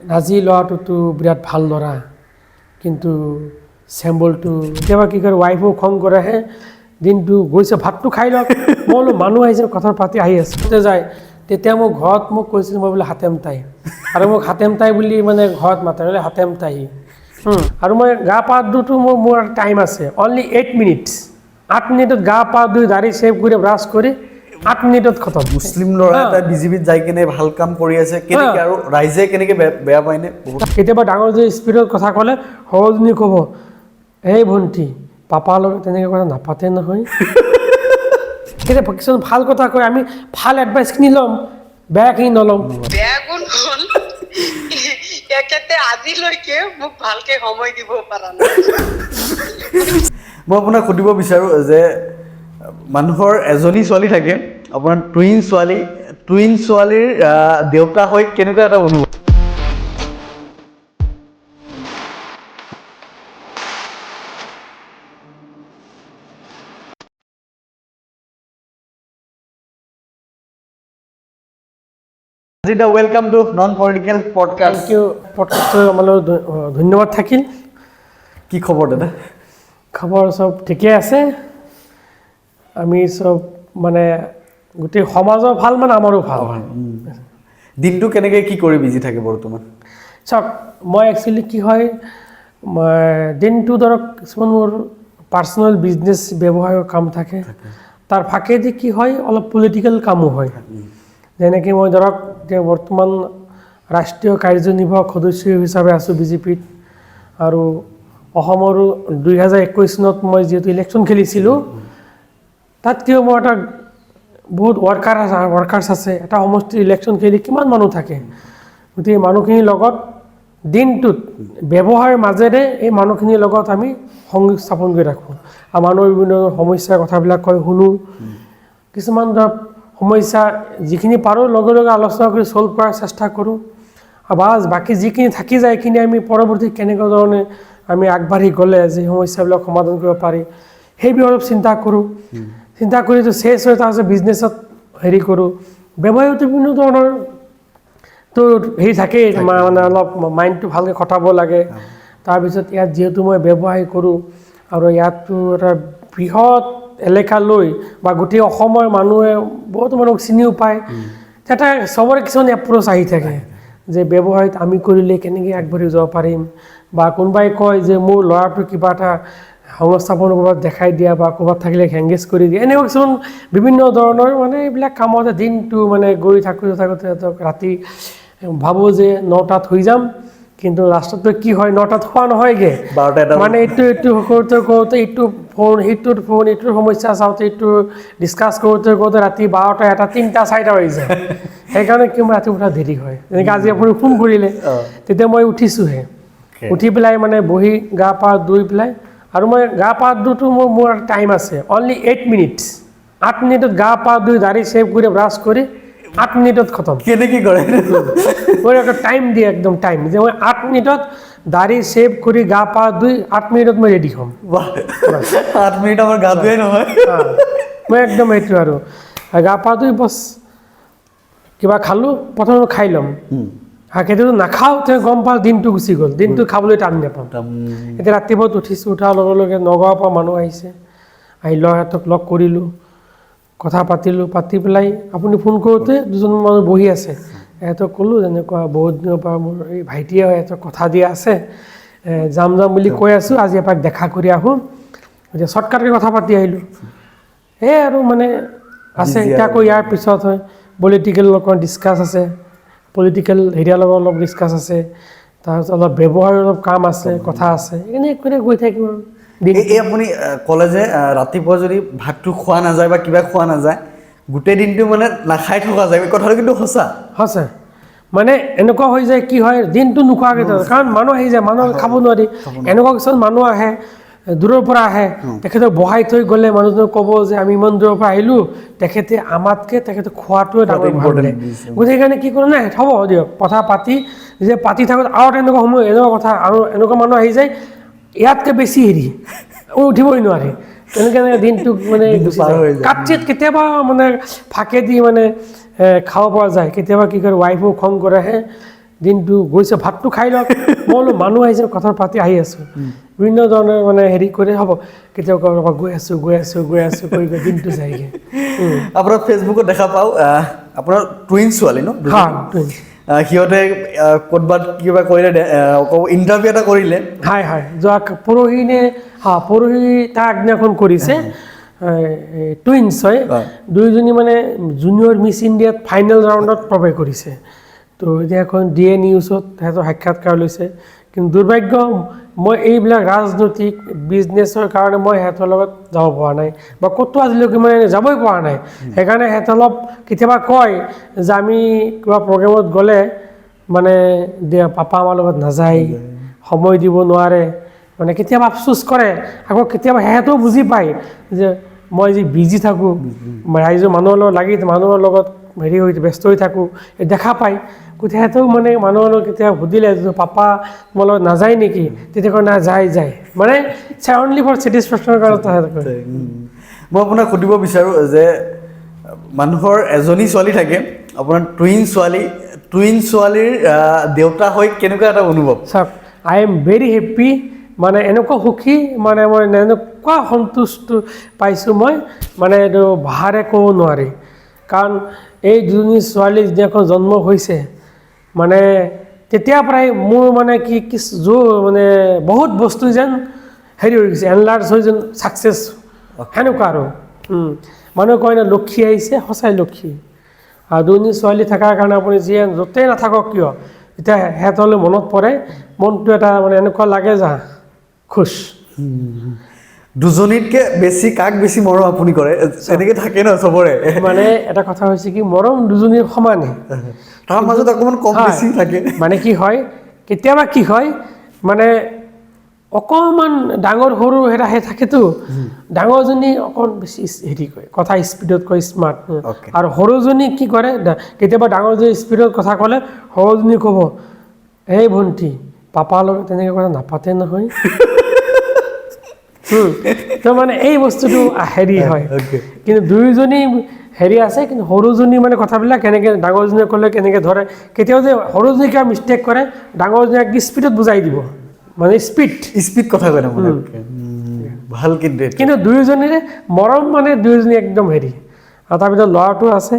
নাজি ল'ৰাটোতো বিৰাট ভাল ল'ৰা, কিন্তু চেম্বলটো কেতিয়াবা কি কৰে ৱাইফো খং কৰেহে, দিনটো গৈছে ভাতটো খাই লওক। মই বোলো মানুহ আহিছে কথা পাতি আহি আছে যায়, তেতিয়া মোক ঘৰত মোক কৈছিল মই বোলে হাতেম তাই, আৰু মোক হাতেম তাই বুলি মানে ঘৰত মাতে বোলে হাতেম তাই। আৰু মই গা পা ধোওঁতো মোৰ টাইম আছে, অনলি 8 মিনিটছ। 8 মিনিটত গা পা ধুই দাড়ি ছেভ কৰি ব্ৰাছ কৰি 8 মিনিটত খতম। মুছলিম ল'ৰা এটা বিজেপিত যাই কিনে ভাল কাম কৰি আছে, কেনেকৈ আৰু ৰাইজে কেনেকৈ বেয়া পায়নে? কেতিয়াবা ডাঙৰ যে স্পীডত কথা ক'লে সৰুজনী ক'ব, এই ভণ্টি পাপাৰ লগত তেনেকৈ কথা নাপাতে নহয়। কেতিয়াবা কিছুমান ভাল কথা কয়, আমি ভাল এডভাইচখিনি ল'ম, বেয়াখিনি নল'ম। বেয়া গুণ হ'ল এখেতে আজিলৈকে মোক ভালকে সময় দিব পৰা নাই। মই আপোনাক সুধিব বিচাৰোঁ যে মানুহৰ এজনী ছোৱালী থাকে, আপোনাৰ টুইন ছোৱালীৰ দেউতা হৈ কেনেকুৱা এটা অনুভৱ? আজিদা welcome to non political podcast. Thank you, পডকাষ্টৰ আমালৈ ধন্যবাদ থাকিল। কি খবৰ দাদা? খবৰ চব ঠিকে আছে। আমি চব মানে গোটেই সমাজৰ ভাল মানে আমাৰো ভাল। দিনটো কেনেকৈ কি কৰি বিজি থাকে বৰ্তমান? চাওক, মই একচুৱেলি কি হয়, মই দিনটো ধৰক কিছুমান মোৰ পাৰ্চনেল বিজনেছ ব্যৱসায়ৰ কাম থাকে, তাৰ ফাঁকেদি কি হয় অলপ পলিটিকেল কামো হয়। যেনেকৈ মই ধৰক এতিয়া বৰ্তমান ৰাষ্ট্ৰীয় কাৰ্যনিৰ্বাহক সদস্য হিচাপে আছোঁ বিজেপিত, আৰু অসমৰো 2021 চনত মই যিহেতু ইলেকশ্যন খেলিছিলোঁ, তাত কিয় মই এটা বহুত ৱৰ্কাৰ্ছ আছে, এটা সমষ্টিৰ ইলেকশ্যন খেলি কিমান মানুহ থাকে, গতিকে মানুহখিনিৰ লগত দিনটোত ব্যৱসায়ৰ মাজেৰে এই মানুহখিনিৰ লগত আমি সংযোগ স্থাপন কৰি ৰাখোঁ, আৰু মানুহৰ বিভিন্ন সমস্যাৰ কথাবিলাক কয় শুনো। কিছুমান ধৰক সমস্যা যিখিনি পাৰোঁ লগে লগে আলোচনা কৰি ছল্ভ কৰাৰ চেষ্টা কৰোঁ, আৰু বাকী যিখিনি থাকি যায় সেইখিনি আমি পৰৱৰ্তী কেনেকুৱা ধৰণে আমি আগবাঢ়ি গ'লে যি সমস্যাবিলাক সমাধান কৰিব পাৰি সেইবিলাক অলপ চিন্তা কৰোঁ। চিন্তা কৰিতো চেছ হৈ তাৰপিছত বিজনেছত হেৰি কৰোঁ। ব্যৱসায়তো বিভিন্ন ধৰণৰ তো হেৰি থাকেই, মানে অলপ মাইণ্ডটো ভালকৈ খটাব লাগে। তাৰপিছত ইয়াত যিহেতু মই ব্যৱসায় কৰোঁ, আৰু ইয়াততো এটা বৃহৎ এলেকা লৈ বা গোটেই অসমৰ মানুহে বহুতো মানুহক চিনিও পায়, এটা চবৰে কিছুমান এপ্ৰ'চ আহি থাকে যে ব্যৱসায়ত আমি কৰিলে কেনেকৈ আগবাঢ়ি যাব পাৰিম, বা কোনোবাই কয় যে মোৰ ল'ৰাটো কিবা এটা সংস্থাপন ক'ৰবাত দেখাই দিয়া বা ক'ৰবাত থাকিলে এংগেজ কৰি দিয়ে, এনেকুৱা কিছুমান বিভিন্ন ধৰণৰ মানে এইবিলাক কামতে দিনটো মানে গৈ থাকোঁতে ৰাতি ভাবোঁ যে 9টাত শুই যাম, কিন্তু লাষ্টত কি হয় 9টাত খোৱা নহয়গৈ, মানে এইটো কৰোঁতে ইটো ফোন সিটোৰ ফোন, ইটোৰ সমস্যা চাওঁতে ইটো ডিছকাছ কৰোঁতে ৰাতি 12টা 1টা 3টা 4টা হৈ যায়। সেইকাৰণে কি মই ৰাতি উঠা দেৰি হয়। যেনেকৈ আজি আপুনি ফোন কৰিলে, তেতিয়া মই উঠিছোঁহে, উঠি পেলাই মানে বহি গা পা ধুই পেলাই, আৰু মই গা পা ধোওঁতো মোৰ টাইম আছে, অনলি 8 মিনিটছ। 8 মিনিটত গা পা ধুই দাড়ি ছেভ কৰি ব্ৰাছ কৰি 8 মিনিটত খতম। কেনেকৈ কৰে? মই একটা টাইম দিয়ে, একদম টাইম যে মই 8 মিনিটত দাড়ি ছেভ কৰি গা পা ধুই 8 মিনিটত মই ৰেডি হ'ম। 8 মিনিট আমাৰ গা ধুৱাই নহয়। মই একদম এইটো আৰু গা পা ধুই বছ কিবা খালোঁ, প্ৰথমে খাই ল'ম। কেতিয়াবা নাখাওঁ, তেওঁ গম পাওঁ দিনটো গুচি গ'ল, দিনটো খাবলৈ টাইম নাপাওঁ। এতিয়া ৰাতিপুৱা উঠিছোঁ, উঠাৰ লগে লগে নগাঁৱৰ পৰা মানুহ আহিছে, আহি ল'ৰাহঁতক লগ কৰিলোঁ, কথা পাতিলোঁ, পাতি পেলাই আপুনি ফোন কৰোঁতে দুজন মানুহ বহি আছে, সিহঁতক ক'লোঁ যেনেকুৱা বহুত দিনৰ পৰা মোৰ এই ভাইটিয়ে সিহঁতক কথা দিয়া আছে, যাম বুলি কৈ আছোঁ, আজি এপাক দেখা কৰি আহোঁ। এতিয়া শ্বৰ্টকাটকৈ কথা পাতি আহিলোঁ। এই আৰু মানে আছে, এতিয়া আকৌ ইয়াৰ পিছত হয় পলিটিকেল অকণ ডিছকাছ আছে, পলিটিকেল হেৰিয়াৰ লগত অলপ ডিছকাছ আছে, তাৰপিছত অলপ ব্যৱহাৰৰ অলপ কাম আছে, কথা আছে, এনেকৈ গৈ থাকিম আৰু। এই আপুনি ক'লে যে ৰাতিপুৱা যদি ভাতটো খোৱা নাযায় বা কিবা খোৱা নাযায়, গোটেই দিনটো মানে নাখাই থকা যায়, কথাটো কিন্তু সঁচা। সঁচা, মানে এনেকুৱা হৈ যায় কি হয় দিনটো নোখোৱাকৈ থাকে, কাৰণ মানুহ আহি যায়, মানুহ খাব নোৱাৰি। এনেকুৱা কিছুমান মানুহ আহে দূৰৰ পৰা আহে, তেখেতক বহাই থৈ গ'লে মানুহজনক ক'ব যে আমি ইমান দূৰৰ পৰা আহিলোঁ, তেখেতে আমাতকৈ তেখেতে খোৱাটোৱে ডাঙৰ ভাবিলে। গতিকে সেইকাৰণে কি কৰোঁ, নাই হ'ব দিয়ক, কথা পাতি যে পাতি থাকোঁ, আৰু তেনেকুৱা সময় এনেকুৱা কথা, আৰু এনেকুৱা মানুহ আহি যায় ইয়াতকৈ বেছি হেৰি উঠিবই নোৱাৰে, তেনেকৈ দিনটো মানে কাটচিত কেতিয়াবা মানে ফাঁকেদি মানে খাব পৰা যায়। কেতিয়াবা কি কৰে ৱাইফো খং কৰেহে, দিনটো গৈছে ভাতটো খাই লওক মই বোলো মানুহ আহিছে কথা পাতি আহি আছোঁ বিভিন্ন ধৰণৰ মানে হেৰি কৰি হ'ব কেতিয়াবা গৈ আছোঁ কৈ দিনটো যায়গৈ আপোনাৰ ফেচবুকত দেখা পাওঁ আপোনাৰ টুইন ছোৱালী ন সিহঁতে ক'ৰবাত কিবা কৰিলে ইণ্টাৰভিউ এটা কৰিলে হয় যোৱা পৰহি তাৰ আগদিনাখন কৰিছে টুইনছ হয় দুয়োজনী মানে জুনিয়ৰ মিছ ইণ্ডিয়াত ফাইনেল ৰাউণ্ডত প্ৰৱেশ কৰিছে তো এতিয়া এখন DA নিউজত সিহঁতৰ সাক্ষাৎকাৰ লৈছে কিন্তু দুৰ্ভাগ্য মই এইবিলাক ৰাজনৈতিক বিজনেছৰ কাৰণে মই সিহঁতৰ লগত যাব পৰা নাই বা ক'তো আজিলৈকে মই যাবই পৰা নাই সেইকাৰণে সিহঁতে অলপ কেতিয়াবা কয় যে আমি কিবা প্ৰগ্ৰেমত গ'লে মানে পাপা আমাৰ লগত নাযায় সময় দিব নোৱাৰে মানে কেতিয়াবা আফচোচ কৰে আকৌ কেতিয়াবা সিহঁতেও বুজি পায় যে মই যি বিজি থাকোঁ ৰাইজৰ মানুহৰ লগত লাগি মানুহৰ লগত হেৰি হৈ ব্যস্ত হৈ থাকোঁ দেখা পায় সিহঁতেও মানে মানুহৰ লগত কেতিয়া সুধিলে পাপা তোমাৰ লগত নাযায় নেকি তেতিয়া কয় না যায় মানে অনলি ফৰ ছেটিছফেকশ্যনৰ কাৰণে মই আপোনাক সুধিব বিচাৰোঁ যে মানুহৰ এজনী ছোৱালী থাকে আপোনাৰ টুইন ছোৱালীৰ দেউতা হৈ কেনেকুৱা এটা অনুভৱ চাওক আই এম ভেৰি হেপ্পী মানে এনেকুৱা সুখী মানে মই এনেকুৱা সন্তুষ্ট পাইছোঁ মই মানে এইটো ভাষাৰে ক'ব নোৱাৰি কাৰণ এই দুজনী ছোৱালী যিদিনাখন জন্ম হৈছে মানে তেতিয়াৰ পৰাই মোৰ মানে কি মানে বহুত বস্তু যেন হেৰি হৈ গৈছে এনলাৰ্জ হৈ যেন ছাকচেছ সেনেকুৱা আৰু মানুহে কয় না লক্ষী আহিছে সঁচাই লক্ষী আৰু দুজনী ছোৱালী থকাৰ কাৰণে আপুনি যিয়ে য'তেই নাথাকক কিয় এতিয়া সিহঁতলৈ মনত পৰে মনটো এটা মানে এনেকুৱা লাগে যা খুচ দুজনীতকৈ বেছি কাক বেছি মৰম আপুনি কৰে এনেকৈ থাকে ন চবৰে মানে এটা কথা হৈছে কি মৰম দুজনীৰ সমানে তাৰ মাজত অকণমান কম বেছি থাকে মানে কি হয় কেতিয়াবা কি হয় মানে অকণমান ডাঙৰ সৰু সেই থাকেতো ডাঙৰজনী অকণ বেছি হেৰি কয় কথা স্পীডত কয় স্মাৰ্ট আৰু সৰুজনী কি কৰে কেতিয়াবা ডাঙৰজনী স্পীডত কথা ক'লে সৰুজনী ক'ব এই ভণ্টি পাপাৰ লগত তেনেকৈ কথা নাপাতে নহয় তো মানে এই বস্তুটো হেৰি হয় কিন্তু দুয়োজনী হেৰি আছে কিন্তু সৰুজনী মানে কথাবিলাক কেনেকৈ ডাঙৰজনীয়ে ক'লে কেনেকৈ ধৰে কেতিয়াও যে সৰুজনী কিবা মিষ্টেক কৰে ডাঙৰজনীয়ে একদম স্পীডত বুজাই দিব মানে স্পীড কথা কয় মানে ভাল কিন্তু দুয়োজনীৰে মৰম মানে দুয়োজনী একদম হেৰি আৰু তাৰপিছত ল'ৰাটো আছে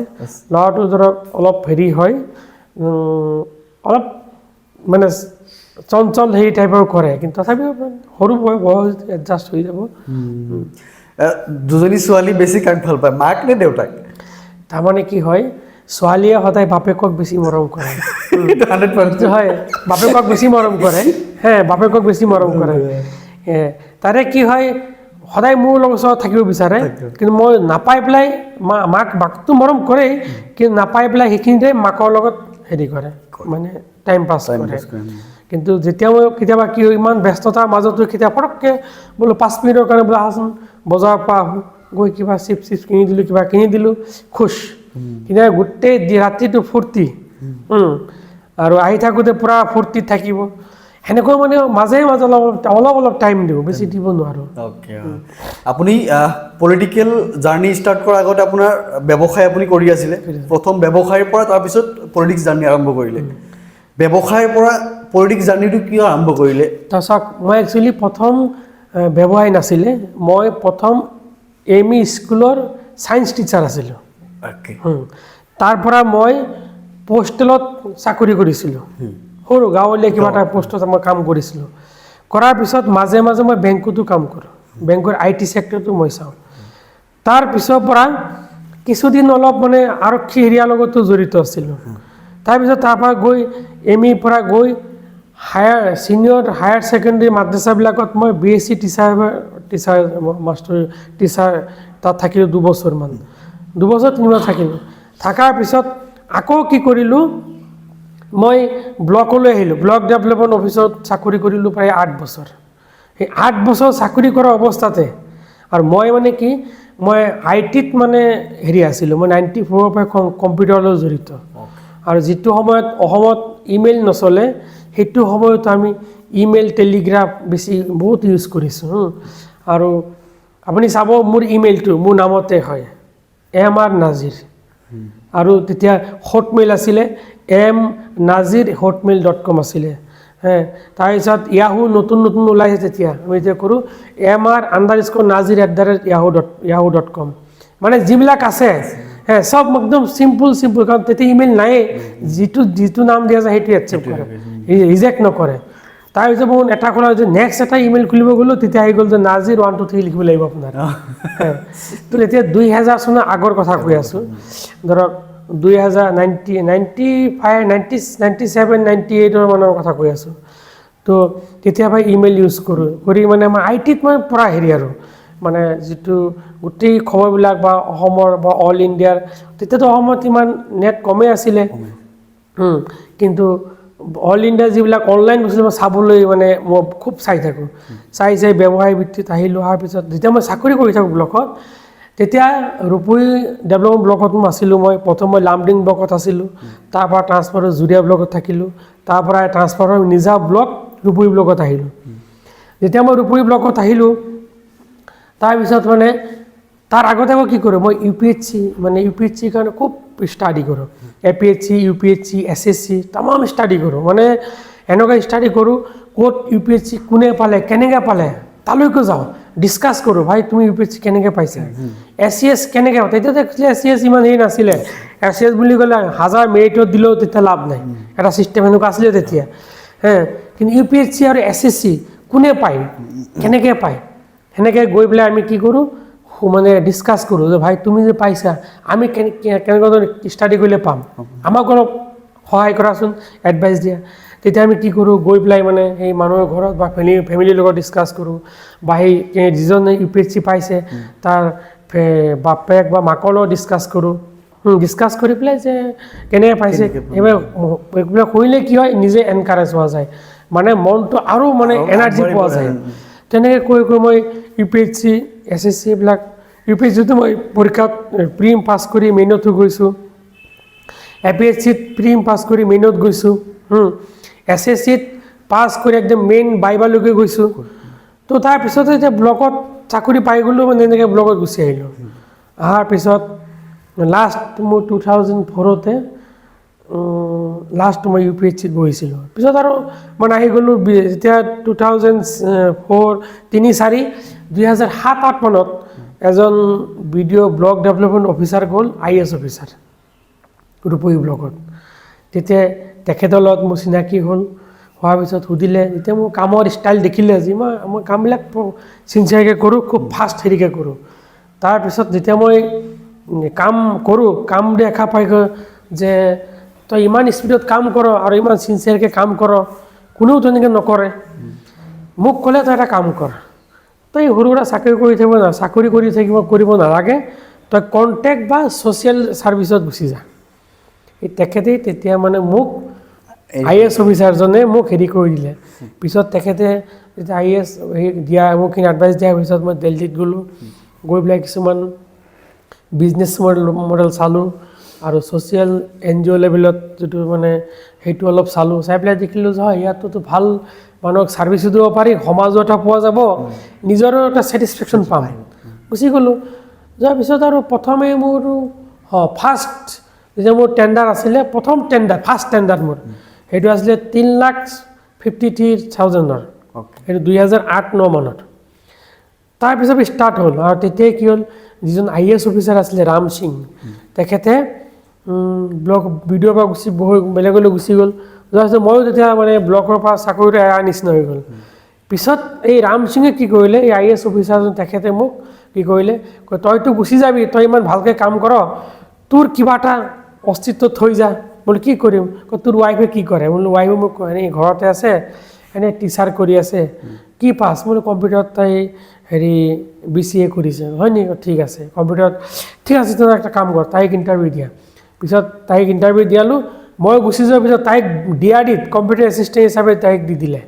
ল'ৰাটো ধৰক অলপ হেৰি হয় অলপ মানে চঞ্চল হেৰি টাইপৰ কৰে কিন্তু তথাপিও সৰু বয়স এডজাষ্ট হৈ যাব দুজনী ছোৱালী বেছি কাক ভাল পায় মাক নে দেউতাক তাৰমানে কি হয় ছোৱালীয়ে সদায় বাপেকক বেছি মৰম কৰে হয় বাপেকক বেছি মৰম কৰে বাপেকক বেছি মৰম কৰে তাৰে কি হয় সদায় মোৰ লগত থাকিব বিচাৰে কিন্তু মই নাপাই পেলাই মাকটো মৰম কৰেই কিন্তু নাপাই পেলাই সেইখিনিতে মাকৰ লগত হেৰি কৰে মানে টাইম পাছ কৰে কিন্তু যেতিয়া মই কেতিয়াবা কি হয় ইমান ব্যস্ততাৰ মাজতো কেতিয়াবা পটককৈ বোলো 5 মিনিটৰ কাৰণে বোলো আহচোন বজাৰৰ পৰা আহোঁ গৈ কিবা চিপছ কিনি দিলোঁ কিবা কিনি দিলোঁ খুচ কিন্তু গোটেই ৰাতিটো ফূৰ্তি আৰু আহি থাকোঁতে পূৰা ফূৰ্তিত থাকিব সেনেকৈ মানে মাজে অলপ টাইম দিব বেছি দিব নোৱাৰোঁ আপুনি পলিটিকেল জাৰ্ণি ষ্টাৰ্ট কৰাৰ আগতে আপোনাৰ ব্যৱসায় আপুনি কৰি আছিলে প্ৰথম ব্যৱসায়ৰ পৰা তাৰপিছত পলিটিক্স জাৰ্ণি আৰম্ভ কৰিলে ব্যৱসায়ৰ পৰা পলিটিক্স জাৰ্ণিটো কিয় আৰম্ভ কৰিলে চাওক মই একচুৱেলি প্ৰথম ব্যৱসায় নাছিলে মই প্ৰথম ME স্কুলৰ ছায়েন্স টিচাৰ আছিলোঁ তাৰ পৰা মই পোষ্টেলত চাকৰি কৰিছিলোঁ সৰু গাঁৱলীয়া কিবা এটা পোষ্টত মই কাম কৰিছিলোঁ কৰাৰ পিছত মাজে মাজে মই বেংকতো কাম কৰোঁ বেংকৰ IT ছেক্টৰটো মই চাওঁ তাৰপিছৰ পৰা কিছুদিন অলপ মানে আৰক্ষী এৰিয়াৰ লগতো জড়িত আছিলোঁ তাৰপিছত তাৰপৰা গৈ ME পৰা গৈ ছিনিয়ৰ হায়াৰ ছেকেণ্ডেৰী মাদ্ৰাছাবিলাকত মই BSc টিচাৰ তাত থাকিলোঁ 2 বছৰমান 2 বছৰ 3 বছৰ থাকিলোঁ থকাৰ পিছত আকৌ কি কৰিলোঁ মই ব্লকলৈ আহিলোঁ ব্লক ডেভেলপমেণ্ট অফিচত চাকৰি কৰিলোঁ প্ৰায় 8 বছৰ সেই 8 বছৰ চাকৰি কৰা অৱস্থাতে আৰু মই মানে কি মই ITত মানে হেৰি আছিলোঁ মই 94ৰ পৰা কম্পিউটাৰৰ লগত জড়িত আৰু যিটো সময়ত অসমত ইমেইল নচলে সেইটো সময়ত আমি ইমেইল টেলিগ্ৰাফ বেছি বহুত ইউজ কৰিছোঁ আৰু আপুনি চাব মোৰ ইমেইলটো মোৰ নামতে হয় MR নাজিৰ আৰু তেতিয়া হটমেইল আছিলে mnazir@hotmail.com আছিলে তাৰপিছত ইয়াহু নতুন নতুন ওলাইছে তেতিয়া আমি এতিয়া কৰোঁ mr_nazir@yahoo.com মানে যিবিলাক আছে সব একদম চিম্পল কাৰণ তেতিয়া ইমেইল নাই যিটো নাম দিয়া যায় সেইটো একচেপ্ট কৰে ৰিজেক্ট নকৰে তাৰপিছত মোৰ এটা খোলা যে নেক্সট এটা ইমেইল খুলিব গ'লো তেতিয়া আহি গ'ল যে নাজিৰ 1 2 3 লিখিব লাগিব আপোনাৰ তো এতিয়া 2000 চনৰ আগৰ কথা কৈ আছোঁ ধৰক 97 মানৰ কথা কৈ আছোঁ তো কেতিয়াবা ইমেইল ইউজ কৰোঁ কৰি মানে আমাৰ আইটিত মই পৰা হেৰি আৰু মানে যিটো গোটেই খবৰবিলাক বা অসমৰ বা অল ইণ্ডিয়াৰ তেতিয়াতো অসমত ইমান নেট কমেই আছিলে কিন্তু অল ইণ্ডিয়া যিবিলাক অনলাইন বস্তু মই চাবলৈ মানে মই খুব চাই থাকোঁ চাই ব্যৱসায় ভিত্তিত আহিলোঁ অহাৰ পিছত যেতিয়া মই চাকৰি কৰি থাকোঁ ব্লকত তেতিয়া ৰূপহী ডেভেলপমেণ্ট ব্লকত মই আছিলোঁ মই প্ৰথম মই লামডিং ব্লকত আছিলোঁ তাৰপৰা ট্ৰান্সফাৰ হৈ জুৰিয়া ব্লকত থাকিলোঁ তাৰপৰা ট্ৰান্সফাৰ হৈ নিজা ব্লক ৰূপহী ব্লকত আহিলোঁ যেতিয়া মই ৰূপহী ব্লকত আহিলোঁ তাৰপিছত মানে তাৰ আগতে মই কি কৰোঁ মই ইউপিএছচিৰ কাৰণে খুব ষ্টাডি কৰোঁ এপিএছচি ইউপিএছচি এছএছচি তামাম ষ্টাডি কৰোঁ মানে এনেকুৱা ষ্টাডি কৰোঁ ক'ত ইউপিএছচি কোনে পালে কেনেকৈ পালে তালৈকে যাওঁ ডিছকাছ কৰোঁ ভাই তুমি ইউপিএছচি কেনেকৈ পাইছা এছচিএছ কেনেকৈ তেতিয়াতো এছচিএছ ইমান হেৰি নাছিলে এছচিএছ বুলি ক'লে 1000 মেৰিটত দিলেও তেতিয়া লাভ নাই এটা ছিষ্টেম এনেকুৱা আছিলে তেতিয়া কিন্তু ইউপিএছচি আৰু এছএছচি কোনে পায় কেনেকৈ পায় সেনেকৈ গৈ পেলাই আমি কি কৰোঁ মানে ডিছকাছ কৰোঁ যে ভাই তুমি যে পাইছা আমি কেনেকুৱা ষ্টাডি কৰিলে পাম আমাক অলপ সহায় কৰাচোন এডভাইচ দিয়া তেতিয়া আমি কি কৰোঁ গৈ পেলাই মানে সেই মানুহৰ ঘৰত বা ফেমিলিৰ লগত ডিছকাছ কৰোঁ বা সেই যিজনে ইউপিএছচি পাইছে তাৰ বাপেক বা মাকৰ লগত ডিছকাছ কৰোঁ ডিছকাছ কৰি পেলাই যে কেনেকৈ পাইছে এইবিলাক কৰিলে কি হয় নিজে এনকাৰেজ হোৱা যায় মানে মনটো আৰু মানে এনাৰ্জি পোৱা যায় তেনেকৈ কৈ মই ইউপিএছচি এছএছচি এইবিলাক ইউপিএছচিটো মই পৰীক্ষাত প্ৰিম পাছ কৰি মেইনত গৈছোঁ এপিএছচিত প্ৰিম পাছ কৰি মেইনত গৈছোঁ এছএছচিত পাছ কৰি একদম মেইন বাইবালৈকে গৈছোঁ তো তাৰপিছতে এতিয়া ব্লকত চাকৰি পাই গ'লোঁ মানে এনেকৈ ব্লকত গুচি আহিলোঁ অহাৰ পিছত লাষ্ট মোৰ 2004তে লাষ্ট মই ইউপিএছচিত বহিছিলোঁ পিছত আৰু মানে আহি গ'লোঁ যেতিয়া 2004 3-4 2007-8 মানত এজন ভিডিঅ' ব্লক ডেভেলপমেণ্ট অফিচাৰ গ'ল IAS অফিচাৰ ৰূপহী ব্লকত তেতিয়া তেখেতৰ লগত মোৰ চিনাকি হ'ল হোৱাৰ পিছত সুধিলে যেতিয়া মোৰ কামৰ ষ্টাইল দেখিলে আজি মই কামবিলাক চিনচিয়াৰকৈ কৰোঁ খুব ফাষ্ট হেৰিকৈ কৰোঁ তাৰপিছত যেতিয়া মই কাম কৰোঁ কাম দেখা পাই যে তই ইমান স্পীডত কাম কৰ আৰু ইমান চিনচিয়াৰকৈ কাম কৰ কোনেও তেনেকৈ নকৰে মোক ক'লে তই এটা কাম কৰ তই সৰু সুৰা চাকৰি কৰি কৰিব নালাগে তই কণ্টেক্ট বা ছ'চিয়েল ছাৰ্ভিচত গুচি যা তেখেতেই তেতিয়া মানে মোক IAS অফিচাৰজনে মোক হেৰি কৰি দিলে পিছত তেখেতে যেতিয়া IAS মোক এডভাইচ দিয়াৰ পিছত মই দিল্লীত গ'লোঁ গৈ পেলাই কিছুমান বিজনেছ মডেল চালোঁ আৰু ছ'চিয়েল NGO লেভেলত যিটো মানে সেইটো অলপ চালোঁ চাই পেলাই দেখিলোঁ যে হয় ইয়াততো ভাল মানুহক ছাৰ্ভিচো দিব পাৰি সমাজো এটা পোৱা যাব নিজৰো এটা ছেটিছফেকশ্যন পাম গুচি গ'লোঁ যোৱাৰ পিছত আৰু প্ৰথমে মোৰ ফাৰ্ষ্ট যেতিয়া মোৰ টেণ্ডাৰ আছিলে প্ৰথম টেণ্ডাৰ ফাৰ্ষ্ট টেণ্ডাৰ মোৰ সেইটো আছিলে 3,53,000 সেইটো 2008-9 মানত তাৰপিছত ষ্টাৰ্ট হ'ল আৰু তেতিয়াই কি হ'ল যিজন IAS অফিচাৰ আছিলে ৰাম সিং তেখেতে ব্লক ভিডিঅ'ৰ পৰা বেলেগলৈ গুচি গ'ল যোৱাৰ পিছত ময়ো তেতিয়া মানে ব্লকৰ পৰা চাকৰিটো এৰাৰ নিচিনা হৈ গ'ল পিছত এই ৰাম সিঙে কি কৰিলে এই IAS অফিচাৰজন তেখেতে মোক কি কৰিলে তইতো গুচি যাবি তই ইমান ভালকৈ কাম কৰ তোৰ কিবা এটা অস্তিত্ব থৈ যা বোলো কি কৰিম তোৰ ৱাইফে কি কৰে বোলো ৱাইফে মোক এনেই ঘৰতে আছে এনেই টিচাৰ কৰি আছে কি পাছ বোলো কম্পিউটাৰত তাই হেৰি BCA কৰিছে হয় নেকি ঠিক আছে কম্পিউটাৰত ঠিক আছে তই একটা কাম কৰ তাইক ইণ্টাৰভিউ দিয়া পিছত তাইক ইণ্টাৰভিউ দিয়ালোঁ মই গুচি যোৱাৰ পিছত তাইক DRDত কম্পিউটাৰ এছিষ্টেণ্ট হিচাপে তাইক দি দিলে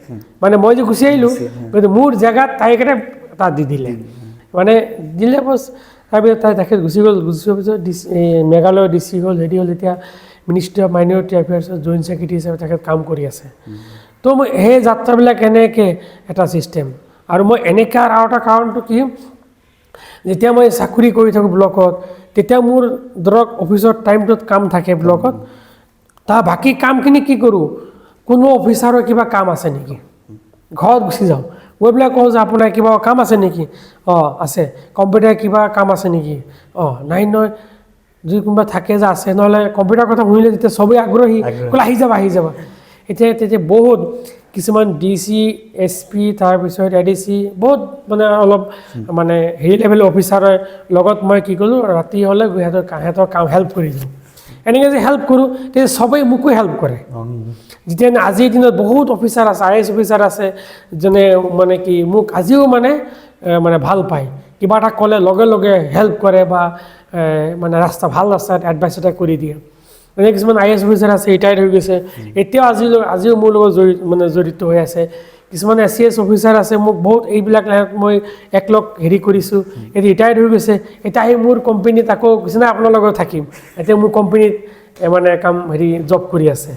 মানে মই যে গুচি আহিলোঁ কিন্তু মোৰ জেগাত তাইক এটা তাত দি দিলে মানে দিলে বছ তাৰপিছত তেখেত গুচি যোৱাৰ পিছত মেঘালয়ৰ DC হ'ল হেৰি হ'ল এতিয়া মিনিষ্ট্ৰি অফ মাইনৰিটি এফেয়াৰ্ছৰ জইণ্ট ছেক্ৰেটাৰী হিচাপে তেখেত কাম কৰি আছে তো মই সেই যাত্ৰাবিলাক এনেকৈ এটা ছিষ্টেম আৰু মই এনেকৈ আৰু এটা কাৰণটো কি যেতিয়া মই চাকৰি কৰি থাকোঁ ব্লকত তেতিয়া মোৰ ধৰক অফিচৰ টাইমটোত কাম থাকে ব্লকত তাৰ বাকী কামখিনি কি কৰোঁ কোনো অফিচাৰৰ কিবা কাম আছে নেকি ঘৰত গুচি যাওঁ গৈ পেলাই কওঁ যে আপোনাৰ কিবা কাম আছে নেকি আছে কম্পিউটাৰ কিবা কাম আছে নেকি নাই নহয় যদি কোনোবা থাকে যে আছে নহ'লে কম্পিউটাৰ কথা শুনিলে তেতিয়া চবেই আগ্ৰহী ক'লে আহি যাবা তেতিয়া বহুত কিছুমান DC SP তাৰপিছত ADC বহুত মানে অলপ মানে হেৰি লেভেলৰ অফিচাৰৰ লগত মই কি কৰোঁ ৰাতি হ'লে সিহঁতৰ কাম হেল্প কৰি দিওঁ এনেকৈ যে হেল্প কৰোঁ তেতিয়া চবেই মোকো হেল্প কৰে যেতিয়া আজিৰ দিনত বহুত অফিচাৰ আছে IAS অফিচাৰ আছে যোনে মানে কি মোক আজিও মানে ভাল পায় কিবা এটা ক'লে লগে লগে হেল্প কৰে বা মানে ভাল ৰাস্তাত এডভাইচ এটা কৰি দিয়ে এনে কিছুমান IAS অফিচাৰ আছে ৰিটায়াৰ্ড হৈ গৈছে এতিয়াও আজিও মোৰ লগত জড়িত হৈ আছে কিছুমান SCS অফিচাৰ আছে মোক বহুত এইবিলাক লাইনত মই একলগ হেৰি কৰিছোঁ এতিয়া ৰিটায়াৰ্ড হৈ গৈছে এতিয়া আহি মোৰ কোম্পানীত আকৌ কিছুমান আপোনাৰ লগত থাকিম এতিয়া মোৰ কোম্পানীত মানে কাম হেৰি জব কৰি আছে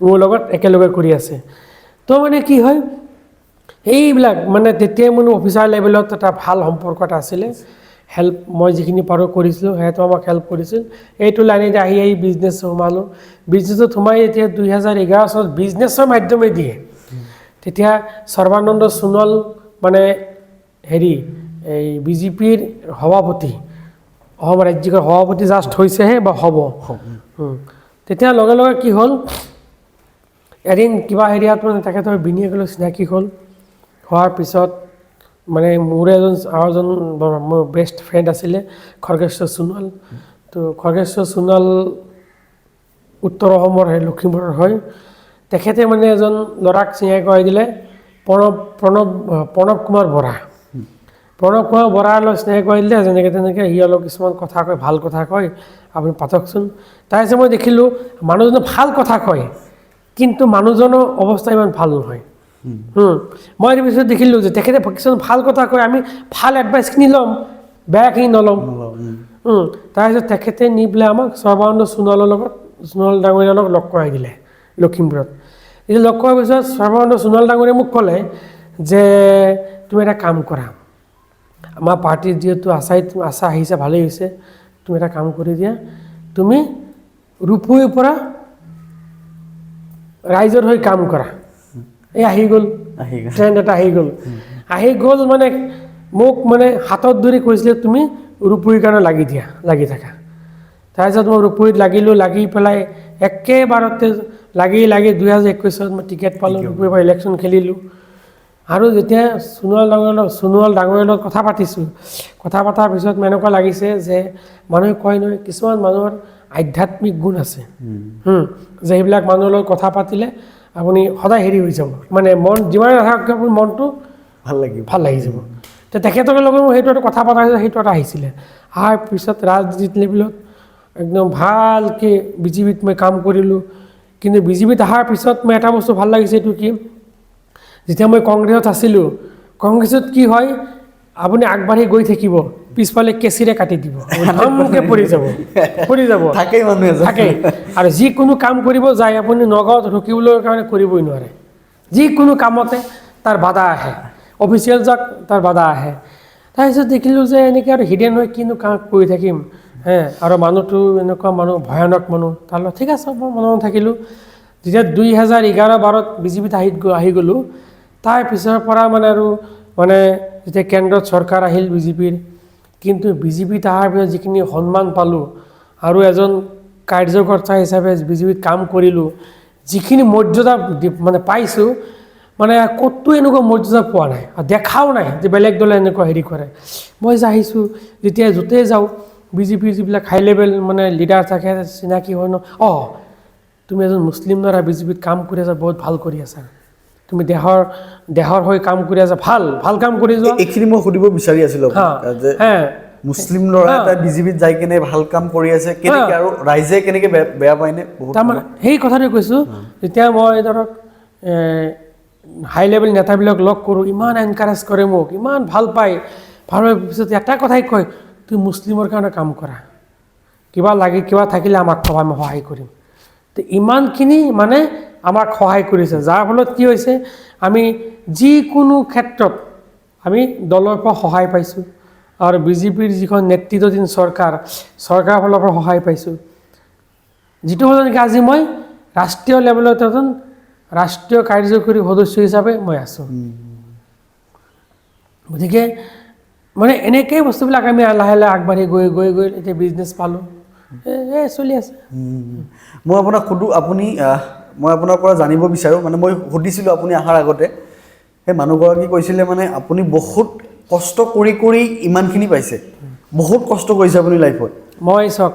মোৰ লগত একেলগে কৰি আছে তো মানে কি হয় এইবিলাক মানে তেতিয়া মোৰ অফিচাৰ লেভেলত এটা ভাল সম্পৰ্ক এটা আছিলে হেল্প মই যিখিনি পাৰোঁ কৰিছিলোঁ সিহঁতে আমাক হেল্প কৰিছিল এইটো লাইনেদি আহি বিজনেছ সোমালোঁ বিজনেছত সোমাই এতিয়া 2011 চনত বিজনেছৰ মাধ্যমে দিয়ে তেতিয়া সৰ্বানন্দ সোণোৱাল মানে হেৰি এই BJPৰ সভাপতি অসম ৰাজ্যিকৰ সভাপতি জাষ্ট হৈছেহে বা হ'ব তেতিয়া লগে লগে কি হ'ল এদিন কিবা হেৰিয়াত মানে তেখেতৰ বিনিয়োগলৈ চিনাকি হ'ল হোৱাৰ পিছত মানে মোৰ এজন মোৰ বেষ্ট ফ্ৰেণ্ড আছিলে খৰ্গেশ্বৰ সোণোৱাল তো খৰ্গেশ্বৰ সোণোৱাল উত্তৰ অসমৰ লখিমপুৰৰ হয় তেখেতে মানে এজন ল'ৰাক চিনাকি কৰাই দিলে প্ৰণৱ কুমাৰ বৰাৰ লগত চিনাকি কৰাই দিলে যেনেকৈ তেনেকৈ সি অলপ কিছুমান কথা কয় ভাল কথা কয় আপুনি পাতকচোন তাৰপিছত মই দেখিলোঁ মানুহজনে ভাল কথা কয় কিন্তু মানুহজনৰ অৱস্থা ইমান ভাল নহয় মই এই পিছত দেখিলোঁ যে তেখেতে কিছুমান ভাল কথা কয় আমি ভাল এডভাইচখিনি ল'ম বেয়াখিনি নল'ম তাৰপিছত তেখেতে নি পেলাই আমাক সৰ্বানন্দ সোণোৱাল ডাঙৰীয়াৰ লগত লগ কৰাই দিলে লখিমপুৰত এতিয়া লগ কৰাৰ পিছত সৰ্বানন্দ সোণোৱাল ডাঙৰীয়াই মোক ক'লে যে তুমি এটা কাম কৰা আমাৰ পাৰ্টিত যিহেতু আশা আহিছে ভালেই হৈছে তুমি এটা কাম কৰি দিয়া তুমি ৰূপৈৰ পৰা ৰাইজৰ হৈ কাম কৰা এই আহি গ'ল ট্ৰেণ্ড এটা আহি গ'ল মানে মোক মানে হাতত ধৰি কৈছিলে তুমি ৰূপৈৰ কাৰণে লাগি থাকা তাৰপিছত মই ৰূপৈত লাগি পেলাই একেবাৰতে লাগি 2021 চনত মই টিকেট পালোঁ ৰূপৈৰ পৰা ইলেকশ্যন খেলিলোঁ আৰু যেতিয়া সোণোৱাল ডাঙৰীয়াৰ লগত কথা পাতিছোঁ কথা পতাৰ পিছত এনেকুৱা লাগিছে যে মানুহে কয় নহয় কিছুমান মানুহৰ আধ্যাত্মিক গুণ আছে যে সেইবিলাক মানুহৰ লগত কথা পাতিলে আপুনি সদায় হেৰি হৈ যাব মানে মন যিমানে নাথাকক আপুনি মনটো ভাল লাগি যাব তো তেখেতৰ লগত মোৰ সেইটো এটা কথা পতা সেইটো এটা আহিছিলে অহাৰ পিছত ৰাজনীতি লেভেলত একদম ভালকৈ BJPত মই কাম কৰিলোঁ কিন্তু BJPত অহাৰ পিছত মই এটা বস্তু ভাল লাগিছে এইটো কি যেতিয়া মই কংগ্ৰেছত আছিলোঁ কংগ্ৰেছত কি হয় আপুনি আগবাঢ়ি গৈ থাকিব পিছফালে কেঁচিৰে কাটি দিব ধমকৈ পৰি যাব থাকেই আৰু যিকোনো কাম কৰিব যায় আপুনি নগাঁৱত ৰখিবলৈ কাৰণে কৰিবই নোৱাৰে যিকোনো কামতে তাৰ বাধা আহে অফিচিয়েল যাক তাৰ বাধা আহে তাৰপিছত দেখিলোঁ যে এনেকৈ আৰু হিডেন হৈ কিনো কাম কৰি থাকিম আৰু মানুহটো এনেকুৱা মানুহ ভয়ানক মানুহ তাৰ লগত ঠিক আছে মই মনত থাকিলোঁ যেতিয়া 2011-12 BJPত আহি গ'লোঁ তাৰপিছৰ পৰা মানে আৰু মানে যেতিয়া কেন্দ্ৰত চৰকাৰ আহিল BJPৰ কিন্তু BJPত অহাৰ পিছত যিখিনি সন্মান পালোঁ আৰু এজন কাৰ্যকৰ্তা হিচাপে BJPত কাম কৰিলোঁ যিখিনি মৰ্যাদা মানে পাইছোঁ মানে ক'তো এনেকুৱা মৰ্যাদা পোৱা নাই আৰু দেখাও নাই যে বেলেগ দলে এনেকুৱা হেৰি কৰে মই যে আহিছোঁ যেতিয়া য'তেই যাওঁ BJPৰ যিবিলাক হাই লেভেল মানে লিডাৰ থাকে চিনাকি হয় ন তুমি এজন মুছলিম ল'ৰা BJPত কাম কৰি আছা বহুত ভাল কৰি আছা তুমি দেহৰ হৈ কাম কৰি আছা ভাল কাম কৰি যোৱা এইখিনি মই সুধিব বিচাৰি আছিলোঁ যে মুছলিম ল'ৰা এটা BJPত যাই কেনে ভাল কাম কৰি আছে কেনেকৈ আৰু ৰাইজে কেনেকৈ বেয়া পায়নে তাৰমানে সেই কথাটোৱে কৈছোঁ যেতিয়া মই ধৰক হাই লেভেল নেতাবিলাক লগ কৰোঁ ইমান এনকাৰেজ কৰে মোক ইমান ভাল পায় পিছত এটা কথাই কয় তুমি মুছলিমৰ কাৰণে কাম কৰা কিবা থাকিলে আমাক ক'বা আমি সহায় কৰিম তো ইমানখিনি মানে আমাক সহায় কৰিছে যাৰ ফলত কি হৈছে আমি যিকোনো ক্ষেত্ৰত আমি দলৰ পৰা সহায় পাইছোঁ আৰু BJPৰ যিখন নেতৃত্বাধীন চৰকাৰৰ ফালৰ পৰা সহায় পাইছোঁ যিটো হ'ল নেকি আজি মই ৰাষ্ট্ৰীয় লেভেলত এজন ৰাষ্ট্ৰীয় কাৰ্যকৰী সদস্য হিচাপে মই আছোঁ। গতিকে মানে এনেকেই বস্তুবিলাক আমি লাহে লাহে আগবাঢ়ি গৈ গৈ গৈ এতিয়া বিজনেছ পালোঁ, চলি আছে। মই আপোনাক সুধোঁ, আপুনি মই আপোনাৰ পৰা জানিব বিচাৰোঁ, মানে মই সুধিছিলোঁ আপুনি অহাৰ আগতে, সেই মানুহগৰাকী কৈছিলে মানে আপুনি বহুত কষ্ট কৰি কৰি ইমানখিনি পাইছে, বহুত কষ্ট কৰিছে আপুনি লাইফত। মই চাওক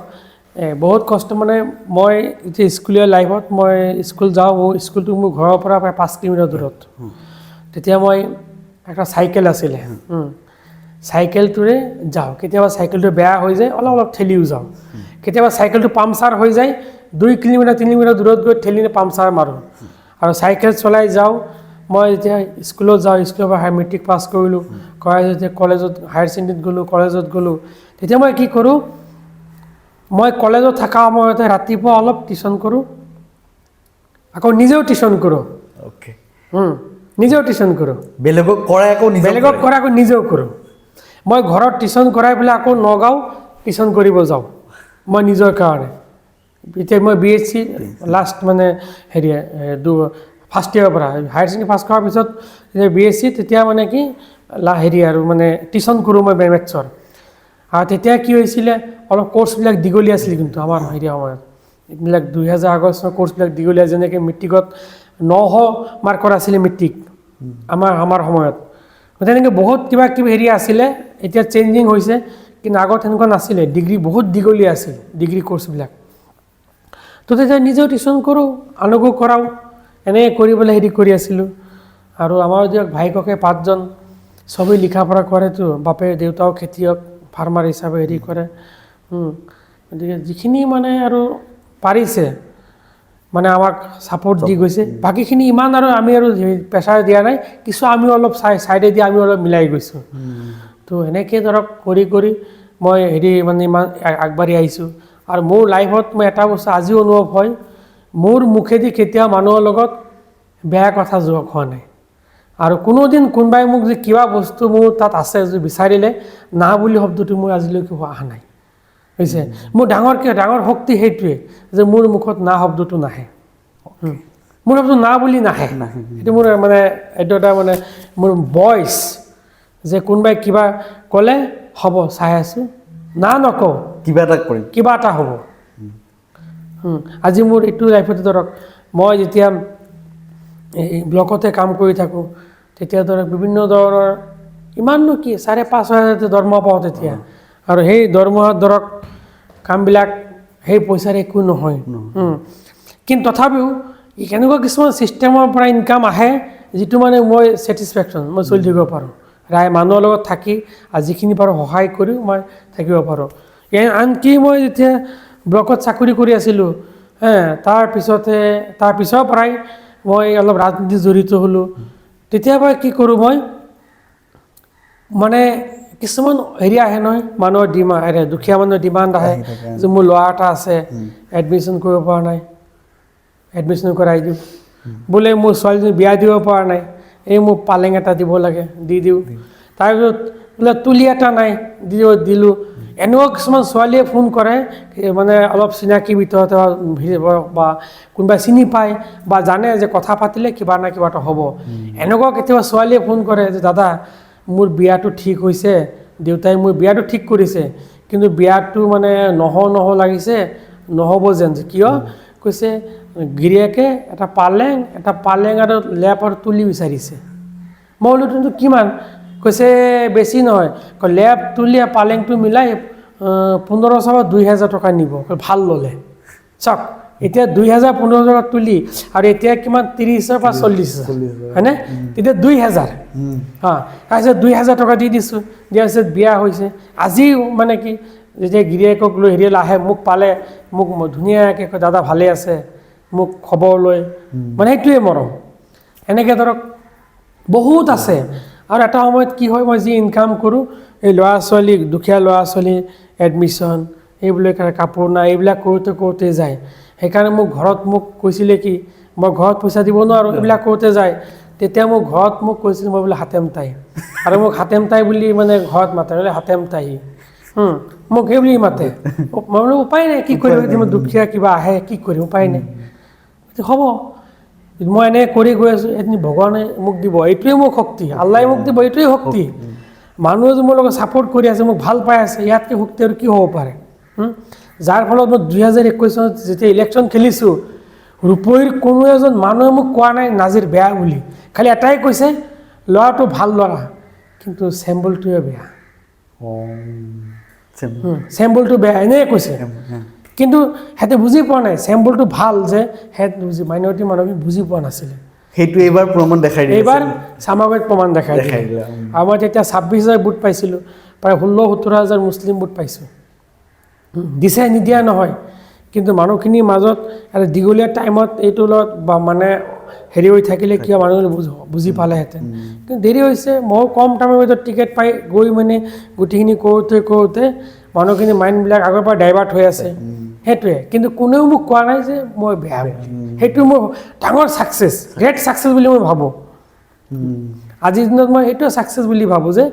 বহুত কষ্ট মানে মই এতিয়া স্কুলীয়া লাইফত মই স্কুল যাওঁ, মোৰ স্কুলটো মোৰ ঘৰৰ পৰা প্ৰায় 5 কিলোমিটাৰ দূৰত। তেতিয়া মই একটা চাইকেল আছিলে, চাইকেলটোৰে যাওঁ। কেতিয়াবা চাইকেলটো বেয়া হৈ যায়, অলপ অলপ ঠেলিও যাওঁ। কেতিয়াবা চাইকেলটো পামচাৰ হৈ যায়, 2 কিলোমিটাৰ 3 কিলোমিটাৰ দূৰত গৈ ঠেলি পামচাৰ মাৰোঁ। আৰু চাইকেল চলাই যাওঁ। মই যেতিয়া স্কুলত যাওঁ, স্কুলৰ পৰা মেট্ৰিক পাছ কৰিলোঁ, কৰাৰ যেতিয়া কলেজত হায়াৰ ছেকেণ্ডেৰীত গ'লোঁ, কলেজত গ'লোঁ, তেতিয়া মই কি কৰোঁ, মই কলেজত থকা সময়তে ৰাতিপুৱা অলপ টিউশ্যন কৰোঁ, আকৌ নিজেও টিউশ্যন কৰোঁ। অ'কে, নিজেও টিউশ্যন কৰোঁ, বেলেগক কৰাই আকৌ বেলেগক কৰাই আকৌ নিজেও কৰোঁ। মই ঘৰত টিউশ্যন কৰাই পেলাই আকৌ নগাঁও টিউশ্যন কৰিব যাওঁ মই নিজৰ কাৰণে। এতিয়া মই BSc লাষ্ট মানে হেৰি ফাৰ্ষ্ট ইয়েৰৰ পৰা হায়াৰ ছেকেণ্ডেৰী পাছ কৰাৰ পিছত BSc, তেতিয়া মানে কি হেৰি আৰু মানে টিউশ্যন কৰোঁ মই মেথছৰ। আৰু তেতিয়া কি হৈছিলে, অলপ কোৰ্চবিলাক দীঘলীয়া আছিল কিন্তু আমাৰ হেৰি সময়ত, এইবিলাক 2000 আগষ্টৰ কোৰ্চবিলাক দীঘলীয়া, যেনেকৈ মেট্ৰিকত 900 মাৰ্কৰ আছিলে মেট্ৰিক আমাৰ সময়ত। তেনেকৈ বহুত কিবা কিবি হেৰি আছিলে, এতিয়া চেঞ্জিং হৈছে, কিন্তু আগত তেনেকুৱা নাছিলে। ডিগ্ৰী বহুত দীঘলীয়া আছিল, ডিগ্ৰী কোৰ্চবিলাক। তো তেতিয়া নিজেও টিউশ্যন কৰোঁ, আনকো কৰাওঁ, এনেকৈ কৰি পেলাই হেৰি কৰি আছিলোঁ। আৰু আমাৰ দিয়ক ভাই ককাই 5 জন, চবেই লিখা পঢ়া কৰেতো, বাপে দেউতাও খেতিয়ক, ফাৰ্মাৰ হিচাপে হেৰি কৰে। গতিকে যিখিনি মানে আৰু পাৰিছে মানে আমাক ছাপোৰ্ট দি গৈছে, বাকীখিনি ইমান আৰু আমি আৰু প্ৰেছাৰ দিয়া নাই, কিছু আমিও অলপ চাইডে দি আমি অলপ মিলাই গৈছোঁ। তো এনেকৈ ধৰক কৰি কৰি মই হেৰি মানে ইমান আগবাঢ়ি আহিছোঁ। আৰু মোৰ লাইফত মই এটা বস্তু আজিও অনুভৱ হয়, মোৰ মুখেদি কেতিয়াও মানুহৰ লগত বেয়া কথা যোৱা হোৱা নাই। আৰু কোনোদিন কোনোবাই মোক যে কিবা বস্তু মোৰ তাত আছে যদি বিচাৰিলে, না বুলি শব্দটো মোৰ আজিলৈকে অহা নাই, হৈছে। মোৰ ডাঙৰ শক্তি সেইটোৱে যে মোৰ মুখত না শব্দটো নাহে, মোৰ শব্দ না বুলি নাহে। সেইটো মোৰ মানে এইটো এটা মানে মোৰ ভইচ, যে কোনোবাই কিবা ক'লে হ'ব চাই আছোঁ, না নকওঁ, কিবা এটা কৰিম, কিবা এটা হ'ব। আজি মোৰ এইটো লাইফতে ধৰক, মই যেতিয়া এই ব্লকতে কাম কৰি থাকোঁ, তেতিয়া ধৰক বিভিন্ন ধৰণৰ, ইমাননো কি 5,500 দৰমহা পাওঁ তেতিয়া। আৰু সেই দৰমহাত ধৰক কামবিলাক সেই পইচাৰ একো নহয়। কিন্তু তথাপিও এনেকুৱা কিছুমান ছিষ্টেমৰ পৰা ইনকাম আহে, যিটো মানে মই ছেটিছফেকশ্যন, মই চলি থাকিব পাৰোঁ। মানুহৰ লগত থাকি আৰু যিখিনি পাৰোঁ সহায় কৰিও মই থাকিব পাৰোঁ। আনকি মই যেতিয়া ব্লকত চাকৰি কৰি আছিলোঁ, তাৰ পিছৰ পৰাই মই অলপ ৰাজনীতিত জড়িত হ'লোঁ। তেতিয়াৰ পৰা কি কৰোঁ মই, মানে কিছুমান হেৰি আহে নহয়, মানুহৰ ডিমাণ্ড, দুখীয়া মানুহৰ ডিমাণ্ড আহে যে মোৰ ল'ৰা এটা আছে, এডমিশ্যন কৰিব পৰা নাই, এডমিশ্যন কৰাই দিওঁ। বোলে মোৰ ছোৱালীজনী বিয়া দিব পৰা নাই, এই মোক পালেং এটা দিব লাগে, দি দিওঁ। তাৰপিছত বোলে তুলি এটা নাই, দিলোঁ। এনেকুৱা কিছুমান ছোৱালীয়ে ফোন কৰে, মানে অলপ চিনাকি ভিতৰতে বা কোনোবাই চিনি পায় বা জানে যে কথা পাতিলে কিবা না কিবা এটা হ'ব। এনেকুৱা কেতিয়াবা ছোৱালীয়ে ফোন কৰে যে দাদা মোৰ বিয়াটো ঠিক হৈছে, দেউতাই মোৰ বিয়াটো ঠিক কৰিছে, কিন্তু বিয়াটো মানে নহওঁ লাগিছে, নহ'ব যেন। কিয়? কৈছে গিৰিয়েকে এটা পালেং আৰু লেপ আৰু তুলি বিচাৰিছে। মই বোলো কিন্তু কিমান? কৈছে বেছি নহয়, লেপ তুলি পালেংটো মিলাই 1500 বা 2000 টকা নিব, ভাল ল'লে। চাওক এতিয়া 2000 1500 তুলি আৰু এতিয়া কিমান 30,000 বা 40,000, হয়নে? তেতিয়া 2000, তাৰপিছত 2000 টকা দি দিছোঁ, দিয়াৰ পিছত বিয়া হৈছে। আজিও মানে কি, যেতিয়া গিৰিয়েকক লৈ হেৰিয়ালৈ আহে, মোক পালে মোক ধুনীয়াকৈ কয় দাদা ভালে আছে, মোক খবৰ লয়, মানে সেইটোৱে মৰম। এনেকৈ ধৰক বহুত আছে। আৰু এটা সময়ত কি হয়, মই যি ইনকাম কৰোঁ, এই ল'ৰা ছোৱালীক, দুখীয়া ল'ৰা ছোৱালী এডমিশ্যন, এইবিলাক কাপোৰ নাই, এইবিলাক কৰোঁতে যায়। সেইকাৰণে ঘৰত মোক কৈছিলে কি, মই ঘৰত পইচা দিব নোৱাৰোঁ, এইবিলাক কৰোঁতে যায়। তেতিয়া ঘৰত মোক কৈছিল মই বোলে হাতেম তাই, আৰু মোক হাতেম তাই বুলি মানে ঘৰত মাতে, বোলে হাতেম তাই, মোক সেই বুলি মাতে। মই বোলো উপায় নাই, কি কৰিম, দুখীয়া কিবা আহে, কি কৰিম, উপায় নাই। হ'ব মই এনে কৰি গৈ আছোঁ এদিন ভগৱানে মোক দিব এইটোৱে মোক শক্তি আল্লাহে মোক দিব এইটোৱে শক্তি মানুহে যে মোৰ লগত ছাপৰ্ট কৰি আছে মোক ভাল পাই আছে ইয়াতকৈ শক্তি আৰু কি হ'ব পাৰে যাৰ ফলত মই 2021 চনত যেতিয়া ইলেকশ্যন খেলিছোঁ ৰূপহীৰ কোনো এজন মানুহে মোক কোৱা নাই নাজিৰ বেয়া বুলি খালি এটাই কৈছে ল'ৰাটো ভাল ল'ৰা কিন্তু চেম্বলটোৱে বেয়া চেম্বলটো বেয়া এনেই কৈছে কিন্তু সিহঁতে বুজি পোৱা নাই চেম্বলটো ভাল যে সিহঁতে মাইনৰিটি মানুহখিনি বুজি পোৱা নাছিলে সেইটো এইবাৰ প্ৰমাণ দেখাই দিলে এইবাৰ চামাগুৰিত প্ৰমাণ দেখাই দিলে আৰু মই তেতিয়া 26,000 ভোট পাইছিলোঁ প্ৰায় 16-17,000 মুছলিম ভোট পাইছোঁ দিছে নিদিয়া নহয় কিন্তু মানুহখিনিৰ মাজত এটা দীঘলীয়া টাইমত এইটো লগত মানে হেৰি হৈ থাকিলে কিয় মানুহে বুজি পালেহেঁতেন কিন্তু দেৰি হৈছে মই কম টাইমৰ ভিতৰত টিকেট পাই গৈ মানে গোটেইখিনি কৰোঁতে মানুহখিনি মাইণ্ডবিলাক আগৰ পৰা ডাইভাৰ্ট হৈ আছে সেইটোৱে কিন্তু কোনেও মোক কোৱা নাই যে মই বেয়া বুলি সেইটো মোৰ ডাঙৰ ছাকচেছ গ্ৰেট ছাকচেছ বুলি মই ভাবোঁ আজিৰ দিনত মই এইটোৱে ছাকচেছ বুলি ভাবোঁ যে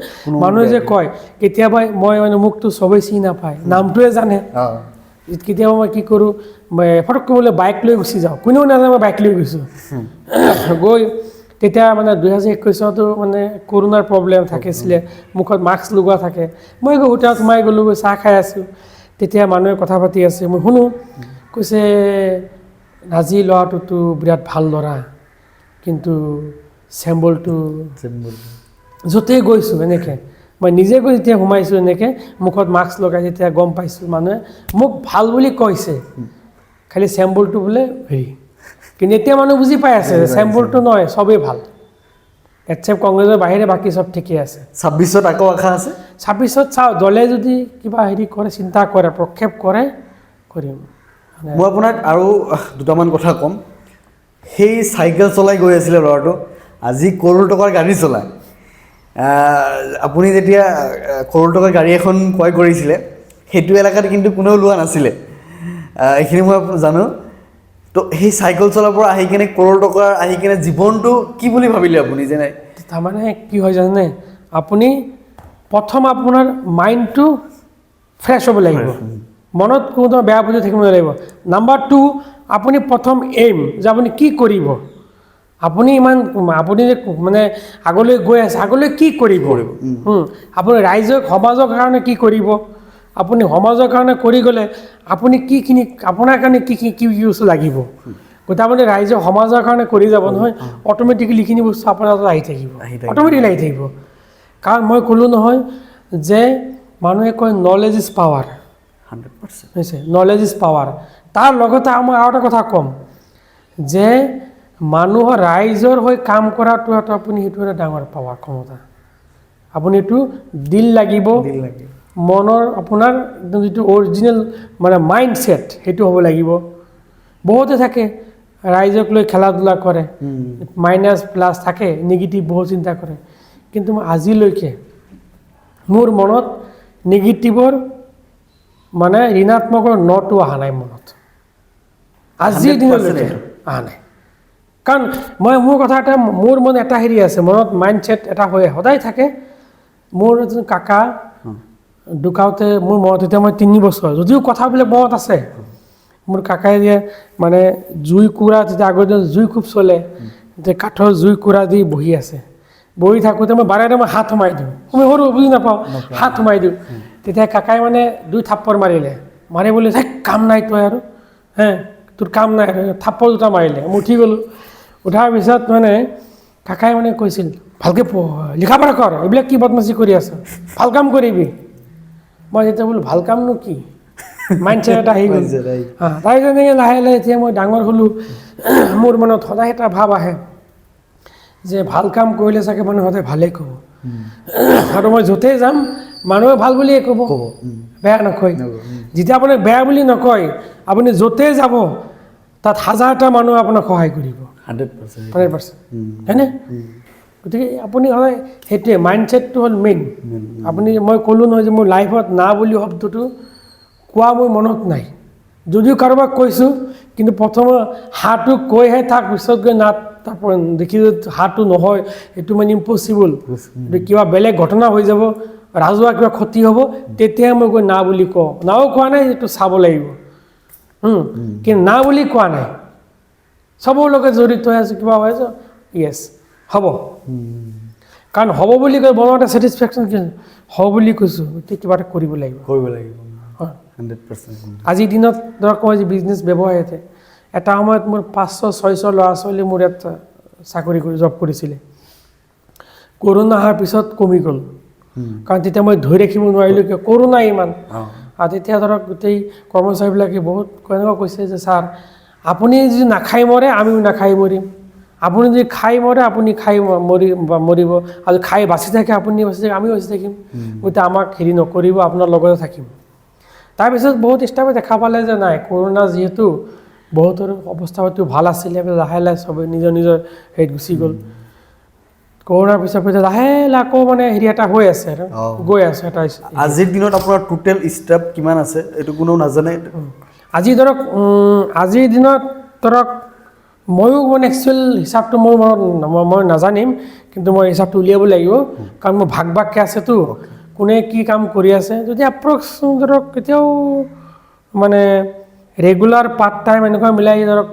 মানুহে যে কয় কেতিয়াবা মই মানে মোকতো চবেই চিনি নাপায় নামটোৱে জানে কেতিয়াবা মই কি কৰোঁ ফটককৈ বোলে বাইক লৈ গুচি যাওঁ কোনেও নাজানে মই বাইক লৈ গৈছোঁ গৈ তেতিয়া মানে 2021 চনতো মানে কৰোণাৰ প্ৰব্লেম থাকিছিলে মুখত মাস্ক লগোৱা থাকে মই গৈ হোটেলত সোমাই গ'লোঁ গৈ চাহ খাই আছোঁ তেতিয়া মানুহে কথা পাতি আছে মই শুনো কৈছে নাজি ল'ৰাটোতো বিৰাট ভাল ল'ৰা কিন্তু চেম্বলটো য'তেই গৈছোঁ এনেকৈ মই নিজে গৈ যেতিয়া সোমাইছোঁ এনেকৈ মুখত মাস্ক লগাই যেতিয়া গম পাইছোঁ মানুহে মোক ভাল বুলি কৈছে খালি চেম্বলটো বোলে হেৰি কিন্তু এতিয়া মানুহ বুজি পাই আছে যে চেম্বলটো নহয় চবেই ভাল এক্সেপ্ট কংগ্ৰেছৰ বাহিৰে বাকী চব ঠিকেই আছে 26ত আকৌ আশা আছে 26ত চাওঁ দলে যদি কিবা হেৰি কৰে চিন্তা কৰে প্ৰক্ষেপ কৰে কৰিম মই আপোনাক আৰু দুটামান কথা ক'ম সেই চাইকেল চলাই গৈ আছিলে ল'ৰাটো আজি কৰোৰ টকাৰ গাড়ী চলায় আপুনি যেতিয়া কৰোৰ টকাৰ গাড়ী এখন ক্ৰয় কৰিছিলে সেইটো এলেকাত কিন্তু কোনেও লোৱা নাছিলে এইখিনি মই জানো তো সেই চাইকেল চলাৰ পৰা আহি কিনে কৰোৰ টকাৰ আহি কিনে জীৱনটো কি বুলি ভাবিলে আপুনি যে নাই তাৰমানে কি হয় জানে আপুনি প্ৰথম আপোনাৰ মাইণ্ডটো ফ্ৰেছ হ'ব লাগিব মনত কোনো বেয়া বুদ্ধি থাকিব নালাগিব নাম্বাৰ 2 আপুনি প্ৰথম এইম যে আপুনি কি কৰিব আপুনি যে মানে আগলৈ গৈ আছে আগলৈ কি কৰিব আপুনি ৰাইজক সমাজৰ কাৰণে কি কৰিব আপুনি সমাজৰ কাৰণে কৰি গ'লে আপুনি কিখিনি আপোনাৰ কাৰণে কি বস্তু লাগিব গতিকে আপুনি ৰাইজৰ সমাজৰ কাৰণে কৰি যাব নহয় অট'মেটিকেলি এইখিনি বস্তু আপোনাৰ ওচৰত আহি থাকিব অট'মেটিকেলি আহি থাকিব কাৰণ মই ক'লোঁ নহয় যে মানুহে কয় নলেজ ইজ পাৱাৰ 100% হৈছে নলেজ ইজ পাৱাৰ তাৰ লগতে মই আৰু এটা কথা ক'ম যে মানুহৰ ৰাইজৰ হৈ কাম কৰাটো এটা আপুনি সেইটো এটা ডাঙৰ পাৱাৰ ক্ষমতা আপুনি এইটো দিল লাগিব মনৰ আপোনাৰ একদম যিটো অৰিজিনেল মানে মাইণ্ডছেট সেইটো হ'ব লাগিব বহুতে থাকে ৰাইজক লৈ খেলা ধূলা কৰে মাইনাছ প্লাছ থাকে নিগেটিভ বহুত চিন্তা কৰে কিন্তু মই আজিলৈকে মোৰ মনত নিগেটিভৰ মানে ঋণাত্মকৰ নটো অহা নাই মনত আজিৰ দিনলৈকে অহা নাই কাৰণ মোৰ কথা এটা মোৰ মনত এটা হেৰি আছে মনত মাইণ্ডছেট এটা হৈ সদায় থাকে মোৰ এজন কাকা ঢুকাওঁতে মোৰ মনত এতিয়া মই 3 বছৰ যদিও কথাবিলাক মনত আছে মোৰ কাকাই দিয়ে মানে জুই কুৰা যেতিয়া আগৰ দিনত জুই খুব চলে যে কাঠৰ জুই কুৰা দি বহি আছে বহি থাকোঁতে মই বাৰে মই হাত সোমাই দিওঁ মই সৰু বুজি নাপাওঁ হাত সোমাই দিওঁ তেতিয়া কাকাই মানে 2 থাপ্পৰ মাৰিলে মাৰি বুলি কাম নাই তই আৰু তোৰ কাম নাই আৰু থাপ্পৰ 2টা মাৰিলে মই উঠি গ'লোঁ উঠাৰ পিছত মানে কাকাই মানে কৈছিল ভালকৈ লিখা পঢ়া কৰ এইবিলাক কি বদমাচি কৰি আছ ভাল কাম কৰিবি মই যেতিয়া বোলো ভাল কামনো কি মাইণ্ডছেট এটা আহি গ'ল তাই যেনেকৈ লাহে লাহে এতিয়া মই ডাঙৰ হ'লোঁ মোৰ মনত সদায় এটা ভাৱ আহে যে ভাল কাম কৰিলে চাগে মানুহে সদায় ভালেই ক'ব আৰু মই য'তেই যাম মানুহে ভাল বুলিয়ে ক'ব বেয়া নকয় যেতিয়া আপোনাক বেয়া বুলি নকয় আপুনি য'তেই যাব তাত 1000টা মানুহে আপোনাক সহায় কৰিব 100% হয়নে গতিকে আপুনি সদায় সেইটোৱে মাইণ্ডছেটটো হ'ল মেইন আপুনি মই ক'লোঁ নহয় যে মোৰ লাইফত না বুলি শব্দটো কোৱা মোৰ মনত নাই যদিও কাৰোবাক কৈছোঁ কিন্তু প্ৰথমে হাঁহটো কৈহে তাক পিছত গৈ না তাৰপৰা দেখি হাঁহটো নহয় এইটো মানে ইম্পচিবল কিবা বেলেগ ঘটনা হৈ যাব ৰাজহুৱা কিবা ক্ষতি হ'ব তেতিয়াহে মই গৈ না বুলি কওঁ নাও কোৱা নাই এইটো চাব লাগিব কিন্তু না বুলি কোৱা নাই চবৰ লগত জড়িত হৈ আছোঁ কিবা হৈ আছোঁ য়েছ হ'ব কাৰণ হ'ব বুলি কৈ বনোৱাতে ছেটিছফেকশ্যন কি হ'ব বুলি কৈছোঁ এতিয়া কিবা এটা কৰিব লাগিব কৰিব লাগিব হয় 100%। আজিৰ দিনত ধৰক মই যে বিজনেছ ব্যৱসায়তে এটা সময়ত মোৰ 500-600 ল'ৰা ছোৱালী মোৰ ইয়াত চাকৰি কৰি জব কৰিছিলে কৰোণা অহাৰ পিছত কমি গ'ল কাৰণ তেতিয়া মই ধৰি ৰাখিব নোৱাৰিলোঁ কিয় কৰোণা ইমান আৰু তেতিয়া ধৰক গোটেই কৰ্মচাৰীবিলাকে বহুত কেনেকুৱা কৈছে যে ছাৰ আপুনি যদি নাখাই মৰে আমিও নাখাই মৰিম আপুনি যদি খাই মৰে আপুনি খাই মৰিব আৰু খাই বাচি থাকে আপুনি বাচি থাকে আমিও বাচি থাকিম গতিকে আমাক হেৰি নকৰিব আপোনাৰ লগতে থাকিম তাৰপিছত বহুত ষ্টাফে দেখা পালে যে নাই কৰোণা যিহেতু বহুতৰ অৱস্থা পাতি ভাল আছিলে লাহে লাহে চবে নিজৰ নিজৰ হেৰিত গুচি গ'ল কৰোণাৰ পিছত লাহে লাহে আকৌ মানে হেৰি এটা হৈ আছে আৰু গৈ আছে এটা আজিৰ দিনত আপোনাৰ টোটেল ষ্টাফ কিমান আছে এইটো কোনেও নাজানে আজি ধৰক আজিৰ দিনত ধৰক ময়ো মানে একচুৱেল হিচাপটো মোৰ মনত মই নাজানিম কিন্তু মই হিচাপটো উলিয়াব লাগিব কাৰণ মোৰ ভাগ ভাগকৈ আছেতো কোনে কি কাম কৰি আছে যদি এপ্ৰক্স ধৰক এতিয়াও মানে ৰেগুলাৰ পাৰ্ট টাইম এনেকুৱা মিলাই ধৰক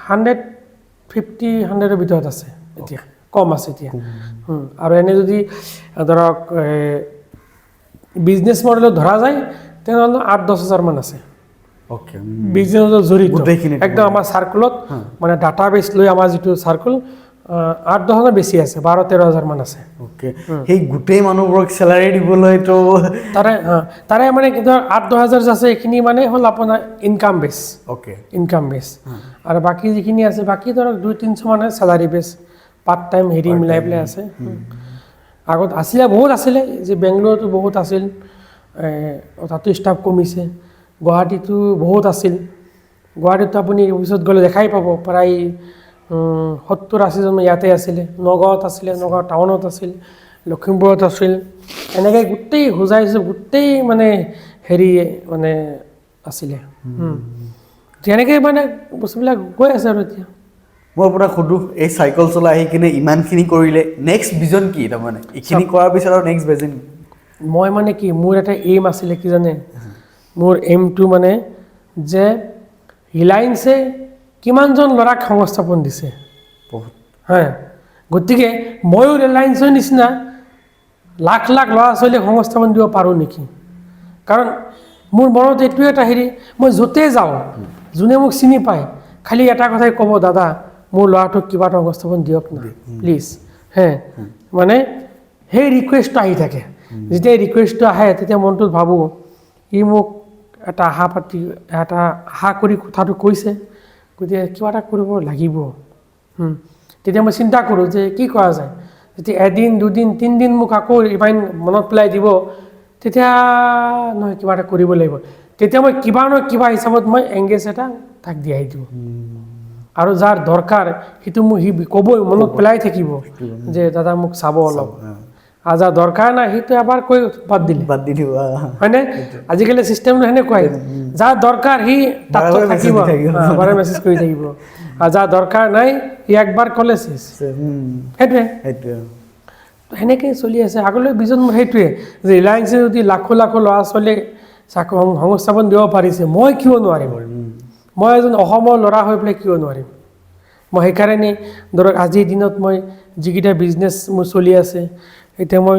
150-100ৰ ভিতৰত আছে এতিয়া কম আছে এতিয়া আৰু এনে যদি ধৰক বিজনেছ মডেলত ধৰা যায় তেনেহ'লে 8-10 হাজাৰ মান আছে অ'কে বিজনেছত জড়িত গোটেইখিনি একদম আমাৰ চাৰ্কুলত মানে ডাটা বেছ লৈ আমাৰ যিটো চাৰ্কুল 8-10 হাজাৰ বেছি আছে 12-13 হাজাৰ মান আছে অ'কে সেই গোটেই মানুহবোৰক চেলাৰী দিবলৈতো তাৰে মানে কি ধৰক 8-10 হাজাৰ আছে এইখিনি মানে হ'ল আপোনাৰ ইনকাম বেছ অ'কে ইনকাম বেছ আৰু বাকী যিখিনি আছে বাকী ধৰক 200-300 মানে চেলাৰী বেছ পাৰ্ট টাইম হেৰি মিলাই পেলাই আছে আগত আছিলে বহুত আছিলে যে বেংগলোৰতো বহুত আছিল তাতো ষ্টাফ কমিছে গুৱাহাটীতো বহুত আছিল গুৱাহাটীতো আপুনি অফিচত গ'লে দেখাই পাব প্ৰায় 70-80 জন ইয়াতে আছিলে নগাঁৱত আছিলে নগাঁও টাউনত আছিল লখিমপুৰত আছিল এনেকৈ গোটেই হোজাইছোঁ গোটেই মানে হেৰি মানে আছিলে তেনেকৈ মানে বস্তুবিলাক গৈ আছে আৰু এতিয়া মই আপোনাক সুধোঁ এই চাইকেল চলাই আহি কিনে ইমানখিনি কৰিলে নেক্সট ভিজন কি তাৰমানে এইখিনি কৰাৰ পিছত আৰু নেক্সট ভিজন মই মানে কি মোৰ এটা এইম আছিলে কি জানে মোৰ এইমটো মানে যে ৰিলায়েন্সে কিমানজন ল'ৰাক সংস্থাপন দিছে বহুত হা গতিকে ময়ো ৰিলায়েন্সৰ নিচিনা লাখ লাখ ল'ৰা ছোৱালীক সংস্থাপন দিব পাৰোঁ নেকি কাৰণ মোৰ মনত এইটোৱে এটা হেৰি মই য'তেই যাওঁ যোনে মোক চিনি পায় খালি এটা কথাই ক'ব দাদা মোৰ ল'ৰাটোক কিবা এটা সংস্থাপন দিয়ক না প্লিজ হে মানে সেই ৰিকুৱেষ্টটো আহি থাকে যেতিয়া ৰিকুৱেষ্টটো আহে তেতিয়া মনটোত ভাবোঁ ই মোক এটা আশা কৰি কথাটো কৈছে গতিকে কিবা এটা কৰিব লাগিব তেতিয়া মই চিন্তা কৰোঁ যে কি কৰা যায় যদি এদিন দুদিন 3 দিন মোক আকৌ ইমান মনত পেলাই দিব তেতিয়া নহয় কিবা এটা কৰিব লাগিব তেতিয়া মই কিবা নহয় কিবা হিচাপত মই এংগেজ এটা তাক দিয়াই দিওঁ আৰু যাৰ দৰকাৰ সেইটো মোক সি ক'বই মনত পেলাই থাকিব যে দাদা মোক চাব অলপ আৰু যাৰ দৰকাৰ নাই সেইটো এবাৰ কৈ বাদ দি দিব হয়নে আজিকালি চিষ্টেমটো সেনেকুৱাই যাৰ দৰকাৰ সি তাত থাকিব বাৰে মেছেজ কৰি থাকিব আৰু যাৰ দৰকাৰ নাই সি একবাৰ ক'লে চেছ সেইটোৱে সেনেকৈ চলি আছে আগলৈ বিজন মোৰ সেইটোৱে যে ৰিলায়েন্সে যদি লাখো লাখো ল'ৰা ছোৱালীক সংস্থাপন দিব পাৰিছে মই কিয় নোৱাৰিম মই এজন অসমৰ ল'ৰা হৈ পেলাই কিয় নোৱাৰিম মই সেইকাৰণে ধৰক আজিৰ দিনত মই যিকেইটা বিজনেছ মোৰ চলি আছে এতিয়া মই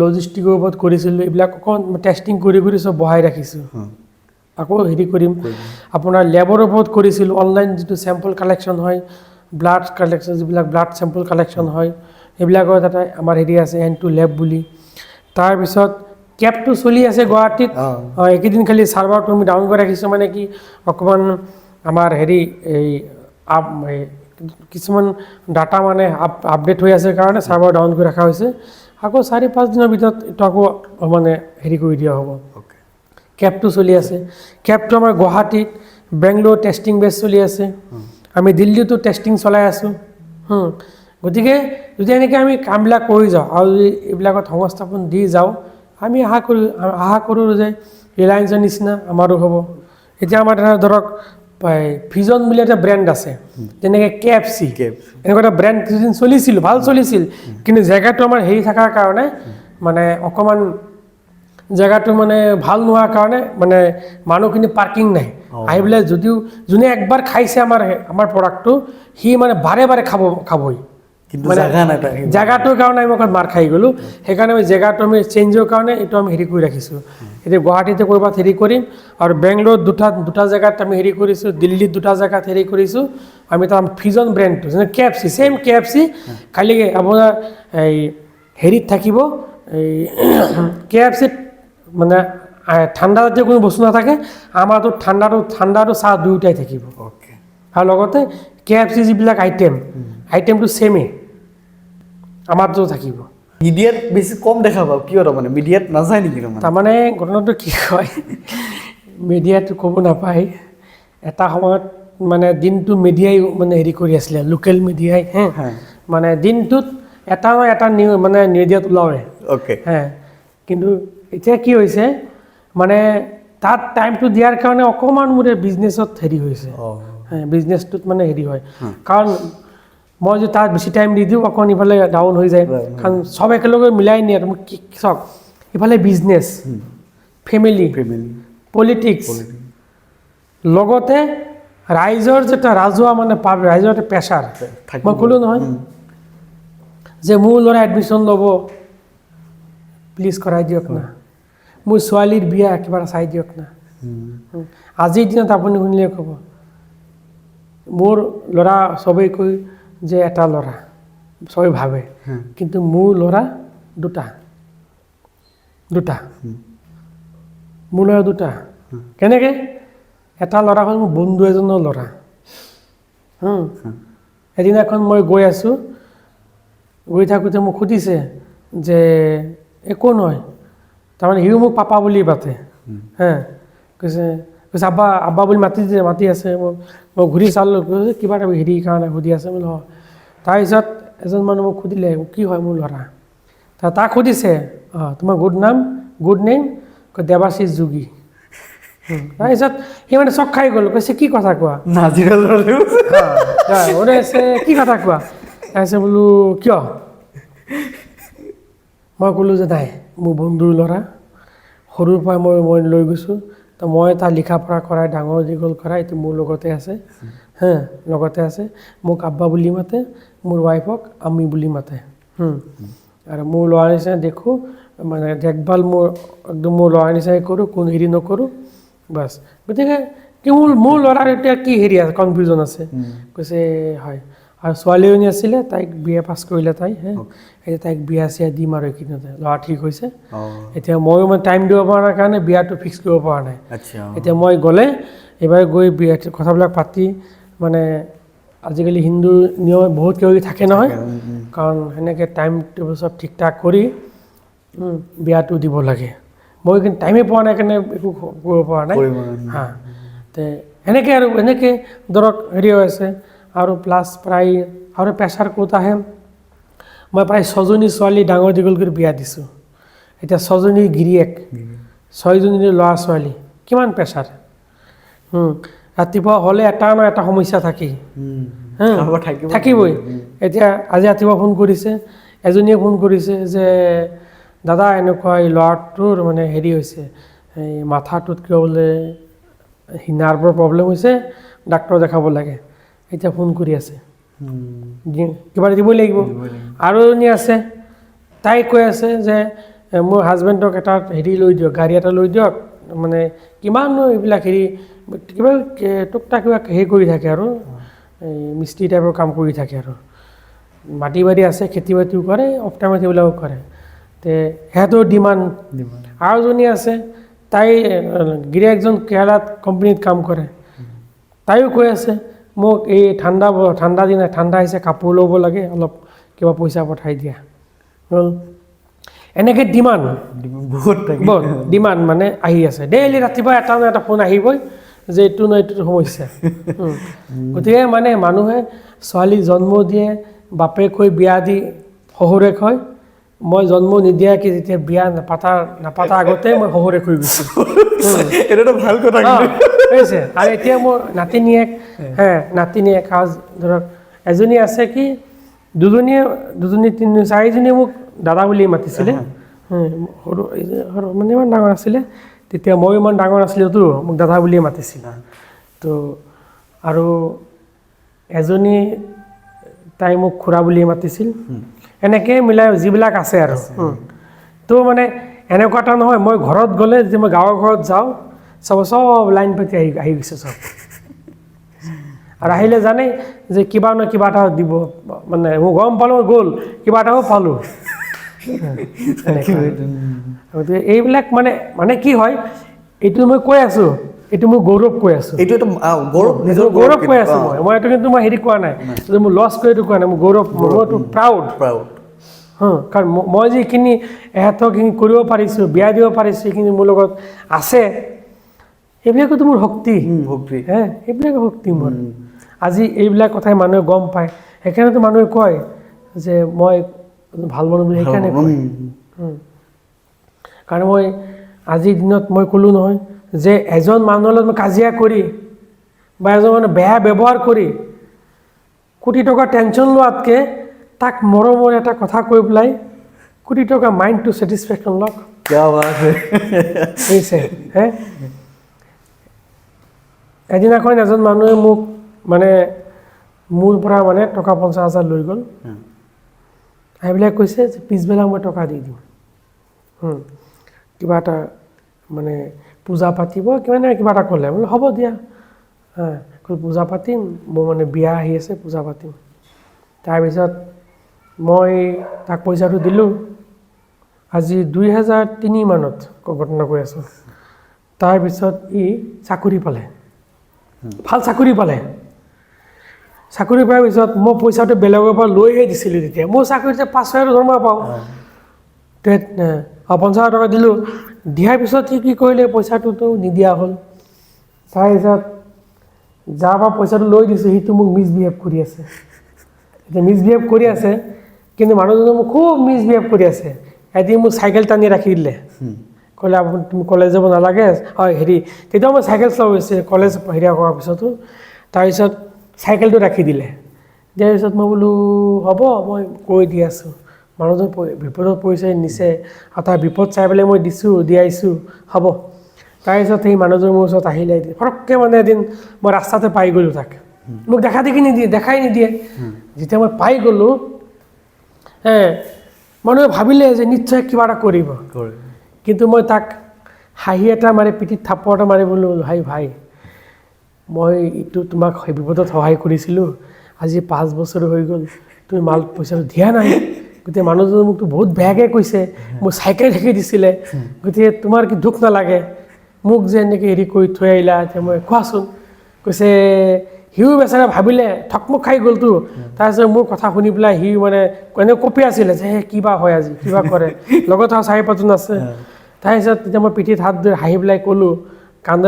লজিষ্টিকৰ ওপৰত কৰিছিলোঁ এইবিলাক অকণ টেষ্টিং কৰি কৰি চব বহাই ৰাখিছোঁ আকৌ হেৰি কৰিম আপোনাৰ লেবৰ ওপৰত কৰিছিলোঁ অনলাইন যিটো চেম্পল কালেকশ্যন হয় ব্লাড কালেকশ্যন যিবিলাক ব্লাড চেম্পল কালেকশ্যন হয় এইবিলাকৰ এটা আমাৰ হেৰি আছে N2 লেব বুলি তাৰপিছত কেবটো চলি আছে গুৱাহাটীত এইকেইদিন খালি চাৰ্ভাৰটো আমি ডাউন কৰি ৰাখিছোঁ মানে কি অকণমান আমাৰ হেৰি এই কিছুমান ডাটা মানে আপডেট হৈ আছে কাৰণে চাৰ্ভাৰ ডাউন কৰি ৰখা হৈছে আকৌ 4-5 দিনৰ ভিতৰত এইটো আকৌ মানে হেৰি কৰি দিয়া হ'ব কেবটো চলি আছে কেবটো আমাৰ গুৱাহাটীত বেংগলোৰ টেষ্টিং বেছ চলি আছে আমি দিল্লীতো টেষ্টিং চলাই আছোঁ গতিকে যদি এনেকৈ আমি কামবিলাক কৰি যাওঁ আৰু যদি এইবিলাকত সংস্থাপন দি যাওঁ আমি আশা কৰোঁ যে ৰিলায়েন্সৰ নিচিনা আমাৰো হ'ব এতিয়া আমাৰ ধৰক ভিজন বুলি এটা ব্ৰেণ্ড আছে যেনেকৈ KFC এনেকুৱা এটা ব্ৰেণ্ড কিছুদিন চলিছিল ভাল চলিছিল কিন্তু জেগাটো আমাৰ হেৰি থকাৰ কাৰণে মানে অকণমান জেগাটো মানে ভাল নোহোৱাৰ কাৰণে মানে মানুহখিনি পাৰ্কিং নাই আহি পেলাই যদিও যোনে একবাৰ খাইছে আমাৰ প্ৰডাক্টটো সি মানে বাৰে বাৰে খাবই কিন্তু জাগা নাই তাক জেগাটোৰ কাৰণে আমি অকণ মাৰ খাই গ'লোঁ সেইকাৰণে আমি জেগাটো আমি চেঞ্জৰ কাৰণে এইটো আমি হেৰি কৰি ৰাখিছোঁ এতিয়া গুৱাহাটীতে ক'ৰবাত হেৰি কৰিম আৰু বেংগলোৰত দুটা জেগাত আমি হেৰি কৰিছোঁ দিল্লীত 2টা জেগাত হেৰি কৰিছোঁ আমি তাৰ ফিজন ব্ৰেণ্ডটো যেনে KFC ছেইম KFC খালি আপোনাৰ এই হেৰিত থাকিব এই KFCত মানে ঠাণ্ডা জাতীয় কোনো বস্তু নাথাকে আমাৰতো ঠাণ্ডাটো চাহ দুয়োটাই থাকিব অ'কে আৰু লগতে KFC যিবিলাক আইটেমটো ছেমেই আমাৰতো থাকিব মিডিয়াত বেছি কম দেখা পাওঁ কিয় তাৰমানে মিডিয়াত নাযায় নেকি তাৰমানে ঘটনাটো কি হয় মিডিয়াটো ক'ব নাপায় এটা সময়ত মানে দিনটো মিডিয়াই মানে হেৰি কৰি আছিলে লোকেল মিডিয়াই মানে দিনটোত এটা নহয় এটা মানে মিডিয়াত ওলাওৱে অ'কে কিন্তু এতিয়া কি হৈছে মানে তাত টাইমটো দিয়াৰ কাৰণে অকণমান মোৰ বিজনেছত হেৰি হৈছে বিজনেছটোত মানে হেৰি হয় কাৰণ মই যদি তাত বেছি টাইম দি দিওঁ অকণ ইফালে ডাউন হৈ যায় কাৰণ চব একেলগে মিলাই নিয়ে মোক কি চাওক ইফালে বিজনেছ ফেমিলি পলিটিক্স লগতে ৰাইজৰ যেটা ৰাজহুৱা মানে ৰাইজৰ এটা প্ৰেছাৰ মই ক'লোঁ নহয় যে মোৰ ল'ৰা এডমিশ্যন ল'ব প্লিজ কৰাই দিয়ক না মোৰ ছোৱালীৰ বিয়া কিবা এটা চাই দিয়ক না আজিৰ দিনত আপুনি শুনিলে ক'ব মোৰ ল'ৰা চবেই কয় যে এটা ল'ৰা চবেই ভাবে কিন্তু মোৰ ল'ৰা দুটা মোৰ ল'ৰা দুটা কেনেকৈ এটা ল'ৰা হ'ল মোৰ বন্ধু এজনৰ ল'ৰা এদিনাখন মই গৈ আছোঁ গৈ থাকোঁতে মোক সুধিছে যে একো নহয় তাৰমানে সিও মোক পাপা বুলি মাতে কৈছে আব্বা বুলি মাতি আছে মই ঘূৰি চালোঁ কৈছে কিবা এটা হেৰি কাৰণে সুধি আছে বোলে হয় তাৰপিছত এজন মানুহ মোক সুধিলে কি হয় মোৰ ল'ৰা তাক সুধিছে তোমাৰ গুড নেম দেৱাশীষ যোগী তাৰপিছত সি মানে চক খাই গ'ল কৈছে কি কথা কোৱা কি কথা কোৱা তাৰপিছত বোলো কিয় মই ক'লোঁ যে নাই মোৰ বন্ধুৰ ল'ৰা সৰুৰ পৰা মই লৈ গৈছোঁ তো মই তাৰ লিখা পঢ়া কৰাই ডাঙৰ দীঘল কৰাই এইটো মোৰ লগতে আছে লগতে আছে মোক আব্বা বুলি মাতে মোৰ ৱাইফক আমি বুলি মাতে আৰু মোৰ ল'ৰা নিচিনা দেখোঁ মানে দেখভাল মোৰ ল'ৰা নিচিনাই কৰোঁ কোনো হেৰি নকৰোঁ বাছ গতিকে কি মোৰ ল'ৰাৰ এতিয়া কি হেৰি আছে কনফিউজন আছে কৈছে হয় আৰু ছোৱালী এজনী আছিলে তাইক BA পাছ কৰিলে তাই এতিয়া তাইক বিয়া চিয়া দিম আৰু এইখিনিতে ল'ৰা ঠিক হৈছে এতিয়া ময়ো মানে টাইম দিব পৰা নাই কাৰণে বিয়াটো ফিক্স কৰিব পৰা নাই এতিয়া মই গ'লে এইবাৰ গৈ বিয়া কথাবিলাক পাতি মানে আজিকালি হিন্দু নিয়ম বহুত কিবা থাকে নহয় কাৰণ সেনেকৈ টাইম টেবুল চব ঠিক ঠাক কৰি বিয়াটো দিব লাগে মই কিন্তু টাইমেই পোৱা নাই কাৰণে একো কৰিব পৰা নাই তে সেনেকৈ আৰু এনেকৈ ধৰক হেৰি হৈ আছে আৰু প্লাছ প্ৰায় আৰু প্ৰেছাৰ ক'ত আহে মই প্ৰায় 6জনী ছোৱালী ডাঙৰ দীঘল কৰি বিয়া দিছোঁ এতিয়া 6জনী গিৰিয়েক 6জনী ল'ৰা ছোৱালী কিমান প্ৰেছাৰ ৰাতিপুৱা হ'লে এটা নহয় এটা সমস্যা থাকেই থাকিবই এতিয়া আজি ৰাতিপুৱা ফোন কৰিছে এজনীয়ে ফোন কৰিছে যে দাদা এনেকুৱা এই ল'ৰাটোৰ মানে হেৰি হৈছে এই মাথাটোত কিয় বোলে নাৰ্ভৰ প্ৰব্লেম হৈছে ডাক্তৰ দেখাব লাগে এতিয়া ফোন কৰি আছে কিবা দিবই লাগিব আৰু এজনী আছে তাই কৈ আছে যে মোৰ হাজবেণ্ডক এটা হেৰি লৈ দিয়ক গাড়ী এটা লৈ দিয়ক মানে কিমাননো এইবিলাক হেৰি কিবা টুকটাক কিবা হেৰি কৰি থাকে আৰু এই মিস্ত্ৰী টাইপৰ কাম কৰি থাকে আৰু মাটি বাৰী আছে খেতি বাতিও কৰে অফ টাইমত সেইবিলাকো কৰে তে সিহঁতৰ ডিমাণ্ড আৰু এজনী আছে তাই গিৰিয়েকজন কেৰালাত কোম্পানীত কাম কৰে তাইও কৈ আছে মোক এই ঠাণ্ডা দিন ঠাণ্ডা আহিছে কাপোৰ ল'ব লাগে অলপ কিবা পইচা পঠাই দিয়া এনেকৈ ডিমাণ্ড বহুত ডিমাণ্ড মানে আহি আছে ডেইলি ৰাতিপুৱা এটা নহয় এটা ফোন আহিবই যে এইটো নহয় এইটো সমস্যা গতিকে মানে মানুহে ছোৱালী জন্ম দিয়ে বাপেক হৈ বিয়া দি শহুৰেক হয় মই জন্ম নিদিয়াকৈ যেতিয়া বিয়া নাপাতা আগতে মই শহুৰেক হৈ গৈছোঁ এইটো ভাল কথা হৈছে আৰু এতিয়া মোৰ নাতিনীয়েক নাতিনীয়েক ধৰক এজনী আছে কি দুজনী তিনি চাৰিজনীয়ে মোক দাদা বুলি মাতিছিলে সৰু মানে ইমান ডাঙৰ আছিলে তেতিয়া মই ইমান ডাঙৰ নাছিলোঁতো, মোক দাদা বুলিয়ে মাতিছিল। তো আৰু এজনী তাই মোক খুৰা বুলিয়ে মাতিছিল। এনেকৈ মিলাই যিবিলাক আছে আৰু তো মানে এনেকুৱা এটা নহয়, মই ঘৰত গ'লে যে মই গাঁৱৰ ঘৰত যাওঁ চব লাইন পাতি আহি গৈছে চব। আৰু আহিলে জানে যে কিবা নহয় কিবা এটা দিব, মানে মই গম পালোঁ গ'ল, কিবা এটাও পালোঁ। গতিকে এইবিলাক মানে মানে কি হয়, এইটো মই কৈ আছোঁ, এইটো মোৰ গৌৰৱ কৈ আছোঁ, এইটো এটা গৌৰৱ, নিজৰ গৌৰৱ কৈ আছোঁ মই এইটো কিন্তু মই হেৰি কোৱা নাই যে মোৰ লছ কৰি এইটো কোৱা নাই, মোৰ গৌৰৱ, মইতো প্ৰাউড। কাৰণ মই যিখিনি এহঁতক কৰিব পাৰিছোঁ, বিয়া দিব পাৰিছোঁ, সেইখিনি মোৰ লগত আছে, এইবিলাকতো মোৰ শক্তি। এইবিলাকে শক্তি মোৰ। আজি এইবিলাক কথাই মানুহে গম পায়, সেইকাৰণেতো মানুহে কয় যে মই ভাল মানুহ বুলি, সেইকাৰণে কয়। কাৰণ মই আজিৰ দিনত মই ক'লোঁ নহয় যে এজন মানুহৰ লগত মই কাজিয়া কৰি বা এজন মানুহ বেয়া ব্যৱহাৰ কৰি কোটি টকা টেনশ্যন লোৱাতকৈ তাক মৰমৰ এটা কথা কৈ পেলাই কোটি টকা মাইণ্ডটো ছেটিছফেকশ্যন লওক। এদিনাখন এজন মানুহে মোক মানে মোৰ পৰা মানে টকা 50,000 লৈ গ'ল। সেইবিলাক কৈছে যে পিছবেলা মই টকা দি দিম, কিবা এটা মানে পূজা পাতিব কিবা এটা ক'লে, বোলো হ'ব দিয়া, পূজা পাতিম, মোৰ মানে বিয়া আহি আছে, পূজা পাতিম। তাৰপিছত মই তাক পইচাটো দিলোঁ। আজি 2003 মানত ঘটনা কৈ আছোঁ। তাৰপিছত ই চাকৰি পালে, ভাল চাকৰি পালে। চাকৰি পোৱাৰ পিছত মই পইচাটো বেলেগৰ পৰা লৈহে দিছিলোঁ। তেতিয়া মোৰ চাকৰিতে 5,000 দৰমহা পাওঁ, 50,000 টকা দিলোঁ। দিয়াৰ পিছত সি কি কৰিলে, পইচাটোতো নিদিয়া হ'ল। তাৰপিছত যাৰ পৰা পইচাটো লৈ দিছোঁ সিটো মোক মিছবিহেভ কৰি আছে। এতিয়া মিছবিহেভ কৰি আছে, কিন্তু মানুহজনে মোক খুব মিছবিহেভ কৰি আছে। এদিন মোক চাইকেল টানি ৰাখি দিলে, ক'লে আপুনি তুমি কলেজ যাব নালাগে, হয় হেৰি তেতিয়াও মই চাইকেল চলাব গৈছোঁ কলেজ হেৰি কৰাৰ পিছতো। তাৰপিছত চাইকেলটো ৰাখি দিলে। দিয়াৰ পিছত মই বোলো হ'ব, মই কৈ দি আছোঁ, মানুহজন বিপদত পৰিছে নিছে, আৰু তাৰ বিপদ চাই পেলাই মই দিয়াইছোঁ, হ'ব। তাৰপিছত সেই মানুহজন মোৰ ওচৰত আহিলে, ফৰককৈ মানে এদিন মই ৰাস্তাতে পাই গ'লোঁ তাক, মোক দেখাই নিদিয়ে। যেতিয়া মই পাই গ'লোঁ, মানুহে ভাবিলে যে নিশ্চয় কিবা এটা কৰিব, কিন্তু মই তাক হাঁহি এটা মাৰি পিঠিত থাপ্পৰ এটা মাৰি বোলো, ভাই মই এইটো তোমাক বিপদত সহায় কৰিছিলোঁ, আজি 5 বছৰ হৈ গ'ল, তুমি পইচাটো দিয়া নাই। গতিকে মানুহজনে মোকতো বহুত বেয়াকৈ কৈছে, মোক চাইকেল ৰাখি দিছিলে, গতিকে তোমাৰ কি দুখ নালাগে মোক যে এনেকৈ হেৰি কৰি থৈ আহিলা? এতিয়া মই কোৱাচোন। কৈছে সিও বেচাৰা ভাবিলে, ঠকমক খাই গ'লতো। তাৰপিছত মোৰ কথা শুনি পেলাই সি মানে এনেকৈ কঁপি আছিলে যে কিবা হয় আজি, কিবা কৰে, লগত আৰু 4-5জন আছে। তাৰপিছত তেতিয়া মই পিঠিত হাত ধৰি হাঁহি পেলাই ক'লোঁ, কাণ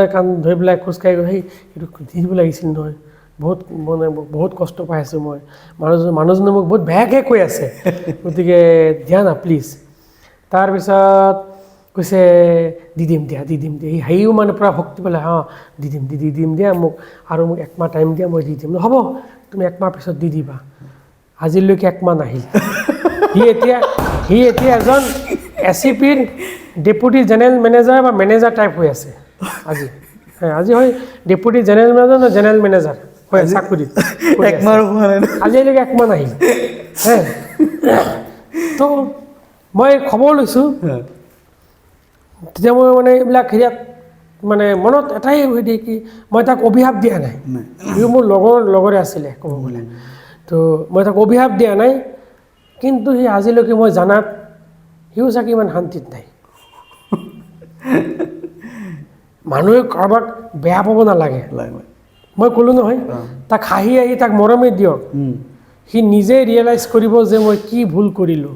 ধৰি পেলাই খোজকাঢ়ি গ'ল, এইটো দি দিব লাগিছিল নহয়, বহুত কষ্ট পাই আছোঁ মই, মানুহজনে মোক বহুত বেয়াকৈ কৈ আছে, গতিকে দিয়া না প্লিজ। তাৰপিছত কৈছে দি দিম দিয়া। সি হাঁহিও মানে পূৰা ভক্তি পালে, দি দিম দিয়া, মোক 1 মাহ টাইম দিয়া, মই দি দিম। হ'ব তুমি 1 মাহ পিছত দি দিবা। আজিলৈকে 1 মাহ নাহিল। সি এতিয়া এজন SCPৰ ডেপুটি জেনেৰেল মেনেজাৰ বা মেনেজাৰ টাইপ হৈ আছে আজি হয় ডেপুটি জেনেৰেল মেনেজাৰ নে জেনেৰেল মেনেজাৰ হয় চাকৰিত। আজিলৈকে 1 মাহ নাহিল। তো মই খবৰ লৈছোঁ, তেতিয়া মই মানে এইবিলাক হেৰিয়াত মানে মনত এটাই হৈ দিয়ে কি, মই তাক অভিশাপ দিয়া নাই। সিও মোৰ লগৰে আছিলে ক'ব গ'লে, তো মই তাক অভিশাপ দিয়া নাই, কিন্তু সি আজিলৈকে মই জানাত সিও চাগে ইমান শান্তিত নাই। মানুহে কাৰোবাক বেয়া পাব নালাগে। মই ক'লোঁ নহয়, তাক হাঁহি তাক মৰমে দিয়ক, সি নিজে ৰিয়েলাইজ কৰিব যে মই কি ভুল কৰিলোঁ,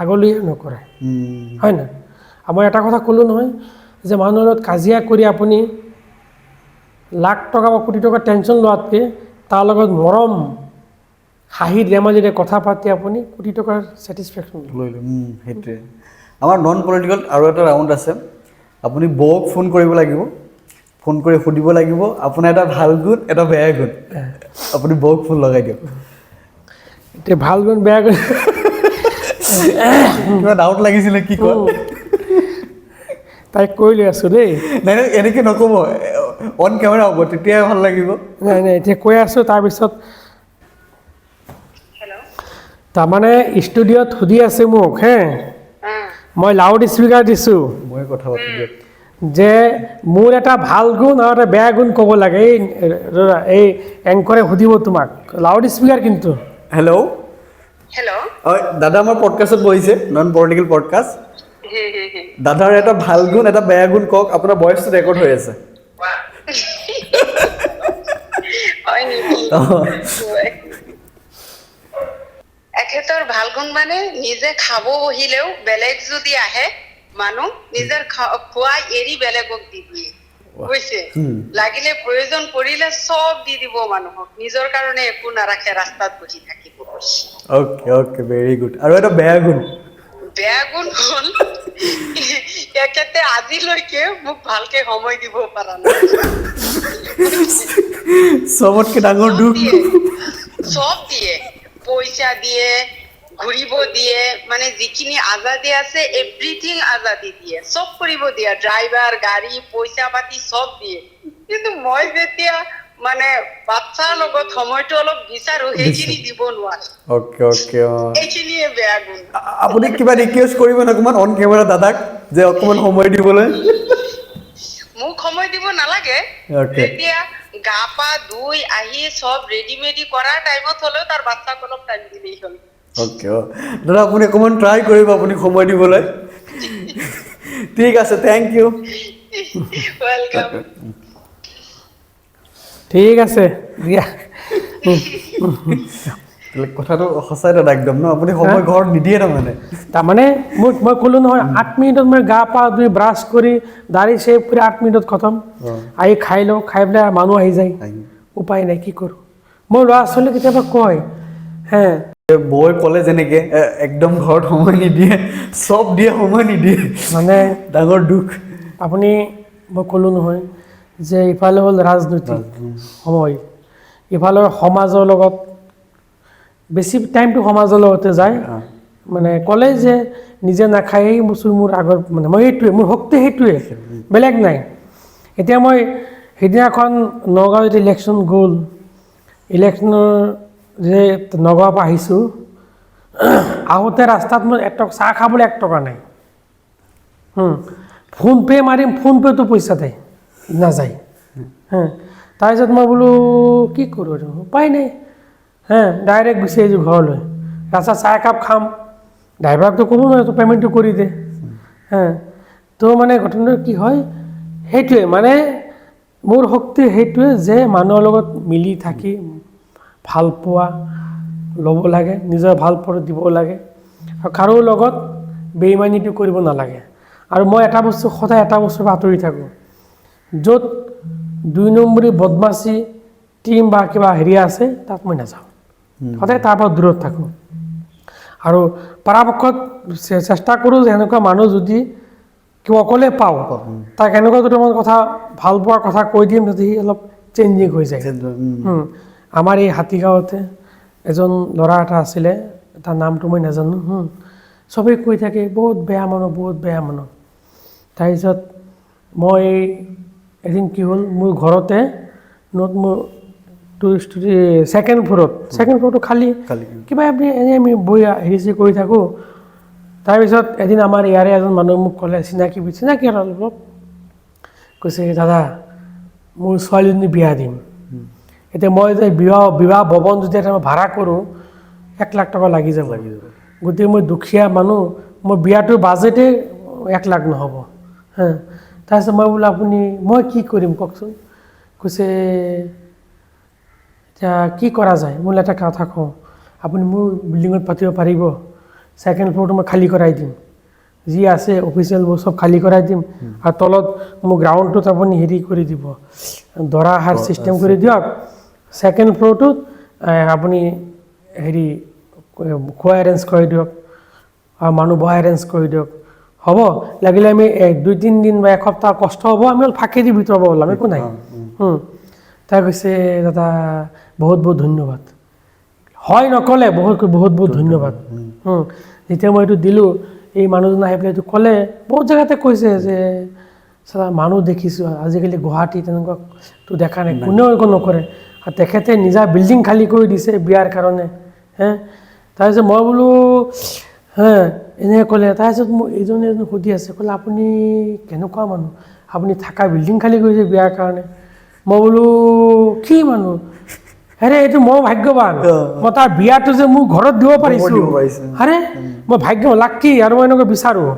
আগলৈ নকৰে, হয় নাই? আৰু মই এটা কথা ক'লোঁ নহয় যে মানুহৰ লগত কাজিয়া কৰি আপুনি লাখ টকা বা কোটি টকা টেনশ্যন লোৱাতকৈ তাৰ লগত মৰম হাঁহি ধেমালিৰে কথা পাতি আপুনি কোটি টকাৰ ছেটিছফেকশ্যন লৈ লওঁ। সেইটোৱে আমাৰ নন পলিটিকেল আৰু এটা ৰাউণ্ড আছে। আপুনি বৌক ফোন কৰিব লাগিব, ফোন কৰি সুধিব লাগিব আপোনাৰ এটা ভাল গুণ এটা বেয়া গুণ। আপুনি বৌক ফোন লগাই দিয়ক। এতিয়া ভাল গুণ বেয়া গুণ কিবা ডাউট লাগিছিলে কি কয়? তাইক কৈ লৈ আছোঁ দেই। নাই নাই এনেকৈ নক'ব, অন কেমেৰা হ'ব তেতিয়াহে ভাল লাগিব। নাই নাই এতিয়া কৈ আছোঁ। তাৰপিছত হেল্ল' তাৰমানে ষ্টুডিঅ'ত সুধি আছে মোক হে, মই লাউড স্পীকাৰ দিছোঁ মই কথা পাতি দিয়ক। যে মোৰ এটা ভাল গুণ আৰু এটা বেয়া গুণ ক'ব লাগে। এই এংকৰে সুধিব তোমাক, লাউড স্পীকাৰ কিন্তু। হেল্ল', হেল্ল' হয় দাদা, আমাৰ পডকাষ্টত বহিছে, নন পলিটিকেল পডকাষ্ট। দাদাৰ এটা ভাল গুণ এটা বেয়া গুণ কওক, আপোনাৰ ভইচটো ৰেকৰ্ড হৈ আছে। হয় নেকি? অ', এখেতৰ ভাল গুণ মানে নিজে খাব বহিলেও বেলেগ যদি আহে মানুহ, নিজৰ খোৱা এৰি বেলেগক দি দিয়ে, বুজিছে? লাগিলে প্ৰয়োজন পৰিলে চব দি দিব মানুহক, নিজৰ কাৰণে একো নাৰাখে, ৰাস্তাত বহি থাকিব। Okay okay, very good. আৰু এটা বেয়া গুণ? বেয়া গুণ হ'ল এখেতে আজিলৈকে মোক ভালকে সময় দিব পৰা নাই। চবতকে ডাঙৰ চব দুখ। দিয়ে, চব দিয়ে, পইচা দিয়ে, ঘূৰিব দিয়ে, মানে যিখিনি আজাদী আছে এভৰিথিং আজাদী দিয়ে, চব কৰিব দিয়ে, ড্ৰাইভাৰ, গাড়ী, পইচা পাতি চব দিয়ে। কিন্তু মই যেতিয়া মানে বাচ্ছাৰ লগত সময়টো অলপ বিচাৰো, সেইখিনি দিব নোৱাৰে। অ'কে অ'কে, অঁ এইখিনিয়ে বেয়া গুণ। আপুনি কিবা ৰিকুৱেষ্ট কৰিব নে অকণমান অন কেমেৰা দাদাক, যে অকণমান সময় দিবলৈ? মোক সময় দিব নালাগে, Okay. যেতিয়া গা পা ধুই আহি চব ৰেডি কৰাৰ টাইমত হ'লেও তাৰ বাচ্ছাক অলপ টাইম দিলেই হ'ল। অ'কে, অঁ দাদা আপুনি অকণমান ট্ৰাই কৰিব আপুনি সময় দিবলৈ। ঠিক আছে, থেংক ইউ। ৱেলকাম। ঠিক আছে দিয়া। কথাটো সঁচাই দাদা একদম ন, আপুনি সময় ঘৰত নিদিয়ে তাৰমানে। তাৰমানে মই ক'লোঁ নহয়, 8 মিনিটত মই গা পা ধুই ব্ৰাছ কৰি দাড়ি শ্বেভ কৰি 8 মিনিটত খতম। আহি খাই লওঁ, খাই পেলাই মানুহ আহি যায়, উপায় নাই, কি কৰোঁ। মোৰ ল'ৰা ছোৱালী কেতিয়াবা কয় হে, বৌয়ে ক'লে যেনেকে একদম ঘৰত সময় নিদিয়ে, চব দিয়ে সময় নিদিয়ে, মানে ডাঙৰ দুখ। আপুনি, মই ক'লোঁ নহয় যে ইফালে হ'ল ৰাজনৈতিক সময়, ইফালে সমাজৰ লগত বেছি টাইমটো সমাজৰ লগতে যায়। মানে ক'লে যে নিজে নাখায়েই মোৰ আগৰ, মানে মই সেইটোৱে, মোৰ শক্তি সেইটোৱে, বেলেগ নাই। এতিয়া মই সিদিনাখন নগাঁও যেতিয়া ইলেকশ্যন গ'ল, ইলেকশ্যনৰ যে নগাঁৱৰ পৰা আহিছোঁ, আহোঁতে ৰাস্তাত মোৰ চাহ খাবলৈ 1 টকা নাই। ফোনপে' মাৰিম, ফোনপে'টো পইচা নাযায়। তাৰপিছত মই বোলো কি কৰোঁ আৰু, উপায় নাই, ডাইৰেক্ট গুচি আহিছোঁ ঘৰলৈ। ৰাস্তাত চাহ একাপ খাম, ড্ৰাইভাৰকতো ক'ব নোৱাৰোঁ, পে'মেণ্টটো কৰি দে। তো মানে ঘটনাটো কি হয়, সেইটোৱে মানে মোৰ শক্তি সেইটোৱে যে মানুহৰ লগত মিলি থাকি ভাল পোৱা ল'ব লাগে, নিজৰ ভাল পোৱাটো দিব লাগে, আৰু কাৰো লগত বেইমানিটো কৰিব নালাগে। আৰু মই এটা বস্তু, সদায় এটা বস্তুৰ পৰা আঁতৰি থাকোঁ, য'ত 2 নম্বৰী বদমাচি টিম বা কিবা হেৰি আছে, তাত মই নাযাওঁ, সদায় তাৰ পৰা দূৰত থাকোঁ। আৰু পৰাপক্ষত চেষ্টা কৰোঁ যে এনেকুৱা মানুহ যদি কিবা অকলে পাওঁ, তাক এনেকুৱা দুটামান কথা, ভাল পোৱাৰ কথা কৈ দিম, যাতে সি অলপ চেঞ্জিং হৈ যায়। আমাৰ এই হাতীগাঁৱতে এজন ল'ৰা এটা আছিলে, তাৰ নামটো মই নাজানো। চবেই কৈ থাকে বহুত বেয়া মানুহ, বহুত বেয়া মানুহ। তাৰপিছত মই এদিন কি হ'ল, মোৰ ঘৰতে মোৰ ছেকেণ্ড ফ্ল'ৰটো খালী, কিবা এনেই আমি বহি হেৰি কৰি থাকোঁ। তাৰপিছত এদিন আমাৰ ইয়াৰে এজন মানুহে মোক ক'লে, চিনাকি আৰু অলপ, কৈছে দাদা মোৰ ছোৱালীজনী বিয়া দিম। এতিয়া মই যে বিবাহ ভৱন যেতিয়া মই ভাড়া কৰোঁ, 1 লাখ টকা লাগি যাব। গতিকে মই দুখীয়া মানুহ, মোৰ বিয়াটোৰ বাজেটেই 1 লাখ নহ'ব। তাৰপিছত মই বোলো মই কি কৰিম কওকচোন। কৈছে এতিয়া কি কৰা যায়, মোৰ এটা কথা কওঁ, আপুনি মোৰ বিল্ডিঙত পাতিব পাৰিব, ছেকেণ্ড ফ্ল'ৰটো মই খালী কৰাই দিম, যি আছে অফিচিয়েল চব খালী কৰাই দিম, আৰু তলত মোৰ গ্ৰাউণ্ডটোত আপুনি হেৰি কৰি দিব, দৰা অহাৰ ছিষ্টেম কৰি দিয়ক, ছেকেণ্ড ফ্ল'ৰটোত আপুনি হেৰি খোৱা এৰেঞ্জ কৰি দিয়ক, আৰু মানুহ বহা এৰেঞ্জ কৰি দিয়ক, হ'ব, লাগিলে আমি 2-3 দিন বা এসপ্তাহ কষ্ট হ'ব, আমি ফাঁকেদি ভিতৰত ওলাম, একো নাই। তাই কৈছে দাদা বহুত বহুত ধন্যবাদ, হয় নক'লে বহুত বহুত ধন্যবাদ। যেতিয়া মই এইটো দিলোঁ, এই মানুহজন আহি পেলাই এইটো ক'লে, বহুত জেগাতে কৈছে যে চালা মানুহ দেখিছোঁ আজিকালি গুৱাহাটী তেনেকুৱাটো দেখা নাই, কোনেও একো নকৰে। আৰু তেখেতে নিজা বিল্ডিং খালী কৰি দিছে বিয়াৰ কাৰণে। তাৰপিছত মই বোলো এনেকৈ ক'লে। তাৰপিছত মোক এইজনে সুধি আছে, ক'লে আপুনি কেনেকুৱা মানুহ, আপুনি থাকা বিল্ডিং খালী কৰিছে বিয়াৰ কাৰণে। মই বোলো কি মানুহ, এইটো মই ভাগ্যৱান, মই তাৰ বিয়াটো যে মোৰ ঘৰত দিব পাৰিছোঁ। মই ভাগ্য লাকি, আৰু মই এনেকৈ বিচাৰোঁ,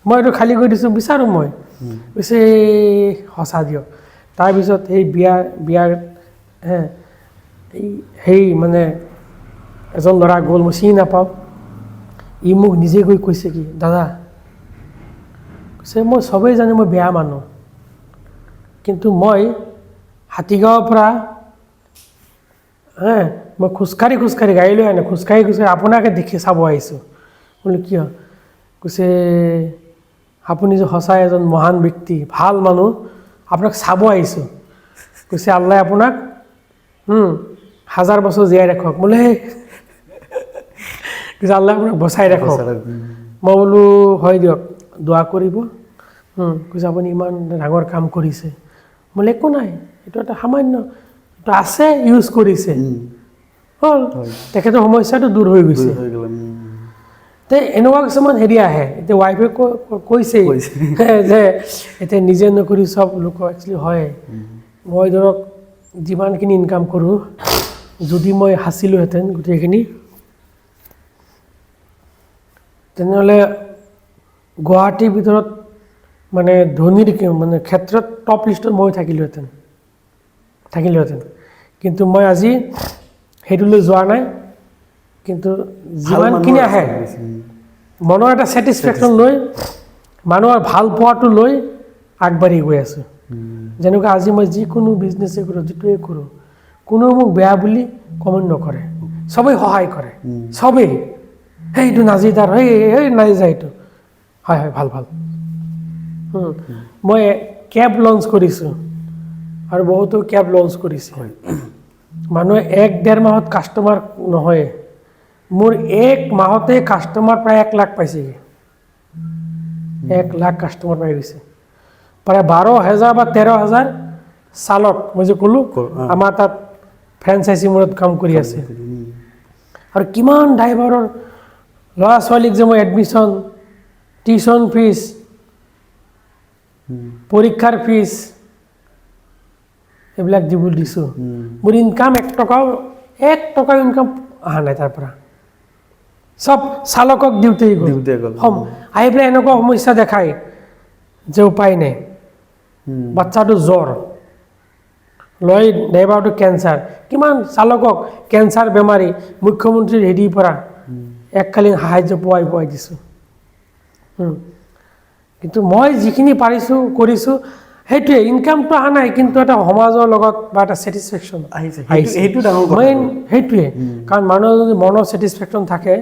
মই এইটো খালী কৰি দিছোঁ, বিচাৰোঁ মই। কৈছে সঁচা দিয়ক। তাৰপিছত সেই বিয়াৰ সেই মানে এজন ল'ৰা গ'ল, মই চিনি নাপাওঁ। ই মোক নিজে গৈ কৈছে কি, দাদা কৈছে মই চবেই জানে মই বেয়া মানুহ, কিন্তু মই হাতীগাঁৱৰ পৰা মই খোজকাঢ়ি গাড়ী লৈ আনে, খোজকাঢ়ি আপোনাকে দেখি চাব আহিছোঁ। বোলো কিয়? কৈছে আপুনি যে সঁচাই এজন মহান ব্যক্তি, ভাল মানুহ, আপোনাক চাব আহিছোঁ। কৈছে আল্লাহ আপোনাক 1000 বছৰ জীয়াই ৰাখক। বোলে কৈছে আল্লাহ আপোনাক বচাই ৰাখক। মই বোলো হয় দিয়ক, দোৱা কৰিব। কৈছে আপুনি ইমান ডাঙৰ কাম কৰিছে। বোলে একো নাই, এইটো এটা সামান্য, এইটো আছে, ইউজ কৰিছে, হ'ল, তেখেতৰ সমস্যাটো দূৰ হৈ গৈছে। এনেকুৱা কিছুমান হেৰি আহে। এতিয়া ৱাইফে কৈছে যে এতিয়া নিজে নকৰি চব লোকৰ একচুৱেলি হয়। মই ধৰক যিমানখিনি ইনকাম কৰোঁ, যদি মই সাঁচিলোহেঁতেন গোটেইখিনি, তেনেহ'লে গুৱাহাটীৰ ভিতৰত মানে ধনীৰ মানে ক্ষেত্ৰত টপ লিষ্টত মই থাকিলোহেঁতেন। কিন্তু মই আজি সেইটোলৈ যোৱা নাই। কিন্তু যিমানখিনি আহে মনৰ এটা ছেটিছফেকশ্যন লৈ, মানুহৰ ভাল পোৱাটো লৈ আগবাঢ়ি গৈ আছোঁ। যেনেকুৱা আজি মই যিকোনো বিজনেছেই কৰোঁ, যিটোৱে কৰোঁ, কোনেও মোক বেয়া বুলি কমেণ্ট নকৰে, চবেই সহায় কৰে, চবেই। এইটো নাজিদাৰ, নাজিদা এইটো হয় ভাল। মই কেব লঞ্চ কৰিছোঁ, আৰু বহুতো কেব লঞ্চ কৰিছে। মানুহে 1-1.5 মাহত কাষ্টমাৰ নহয়, মোৰ 1 মাহতে কাষ্টমাৰ প্ৰায় 1 লাখ পাইছেগৈ। 1 লাখ কাষ্টমাৰ পাই গৈছে। প্ৰায় 12,000 বা 13,000 চালক, মই যে ক'লোঁ আমাৰ তাত ফ্ৰেঞ্চাইজি মূৰত কাম কৰি আছে। আৰু কিমান ড্ৰাইভাৰৰ ল'ৰা ছোৱালীক যে মই এডমিশ্যন, টিউশ্যন ফিজ, পৰীক্ষাৰ ফিজ এইবিলাক দিছোঁ। মোৰ ইনকাম 1 টকাও ইনকাম অহা নাই তাৰ পৰা, চব চালকক দিওঁতেই গ'ল। আহি পেলাই এনেকুৱা সমস্যা দেখায় যে উপায় নাই, বাচ্চাটো জ্বৰ, ড্ৰাইভাৰটো কেঞ্চাৰ, কিমান চালকক কেঞ্চাৰ বেমাৰী মুখ্যমন্ত্ৰীৰ হেৰিৰ পৰা এককালীন সাহাৰ্য পোৱাই দিছোঁ। কিন্তু মই যিখিনি পাৰিছোঁ কৰিছোঁ, সেইটোৱে ইনকামটো অহা নাই, কিন্তু এটা সমাজৰ লগত বা এটা ছেটিছফেকশ্যন আহিছে। সেইটোৱে, কাৰণ মানুহৰ যদি মনৰ ছেটিছফেকশ্যন থাকে,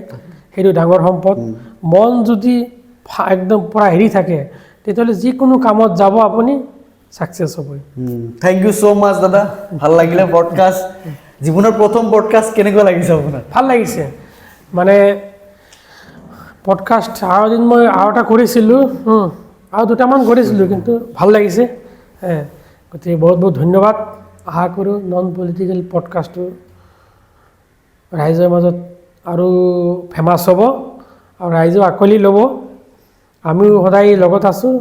সেইটো ডাঙৰ সম্পদ। মন যদি একদম পূৰা হেৰি থাকে, তেতিয়াহ'লে যিকোনো কামত যাব আপুনি ছাকচেছ হ'বই। থেংক ইউ ছ' মাছ দাদা, ভাল লাগিলে পডকাষ্ট। জীৱনৰ প্ৰথম পডকাষ্ট কেনেকুৱা লাগিছে আপোনাৰ? ভাল লাগিছে। মানে পডকাষ্ট আৰু এদিন মই আৰু এটা কৰিছিলোঁ, আৰু 2টামান কৰিছিলোঁ, কিন্তু ভাল লাগিছে। গতিকে বহুত ধন্যবাদ। আশা কৰোঁ নন পলিটিকেল পডকাষ্টটো ৰাইজৰ মাজত আৰু ফেমাছ হ'ব, আৰু ৰাইজেও আঁকোৱালি ল'ব। আমিও সদায় লগত আছোঁ।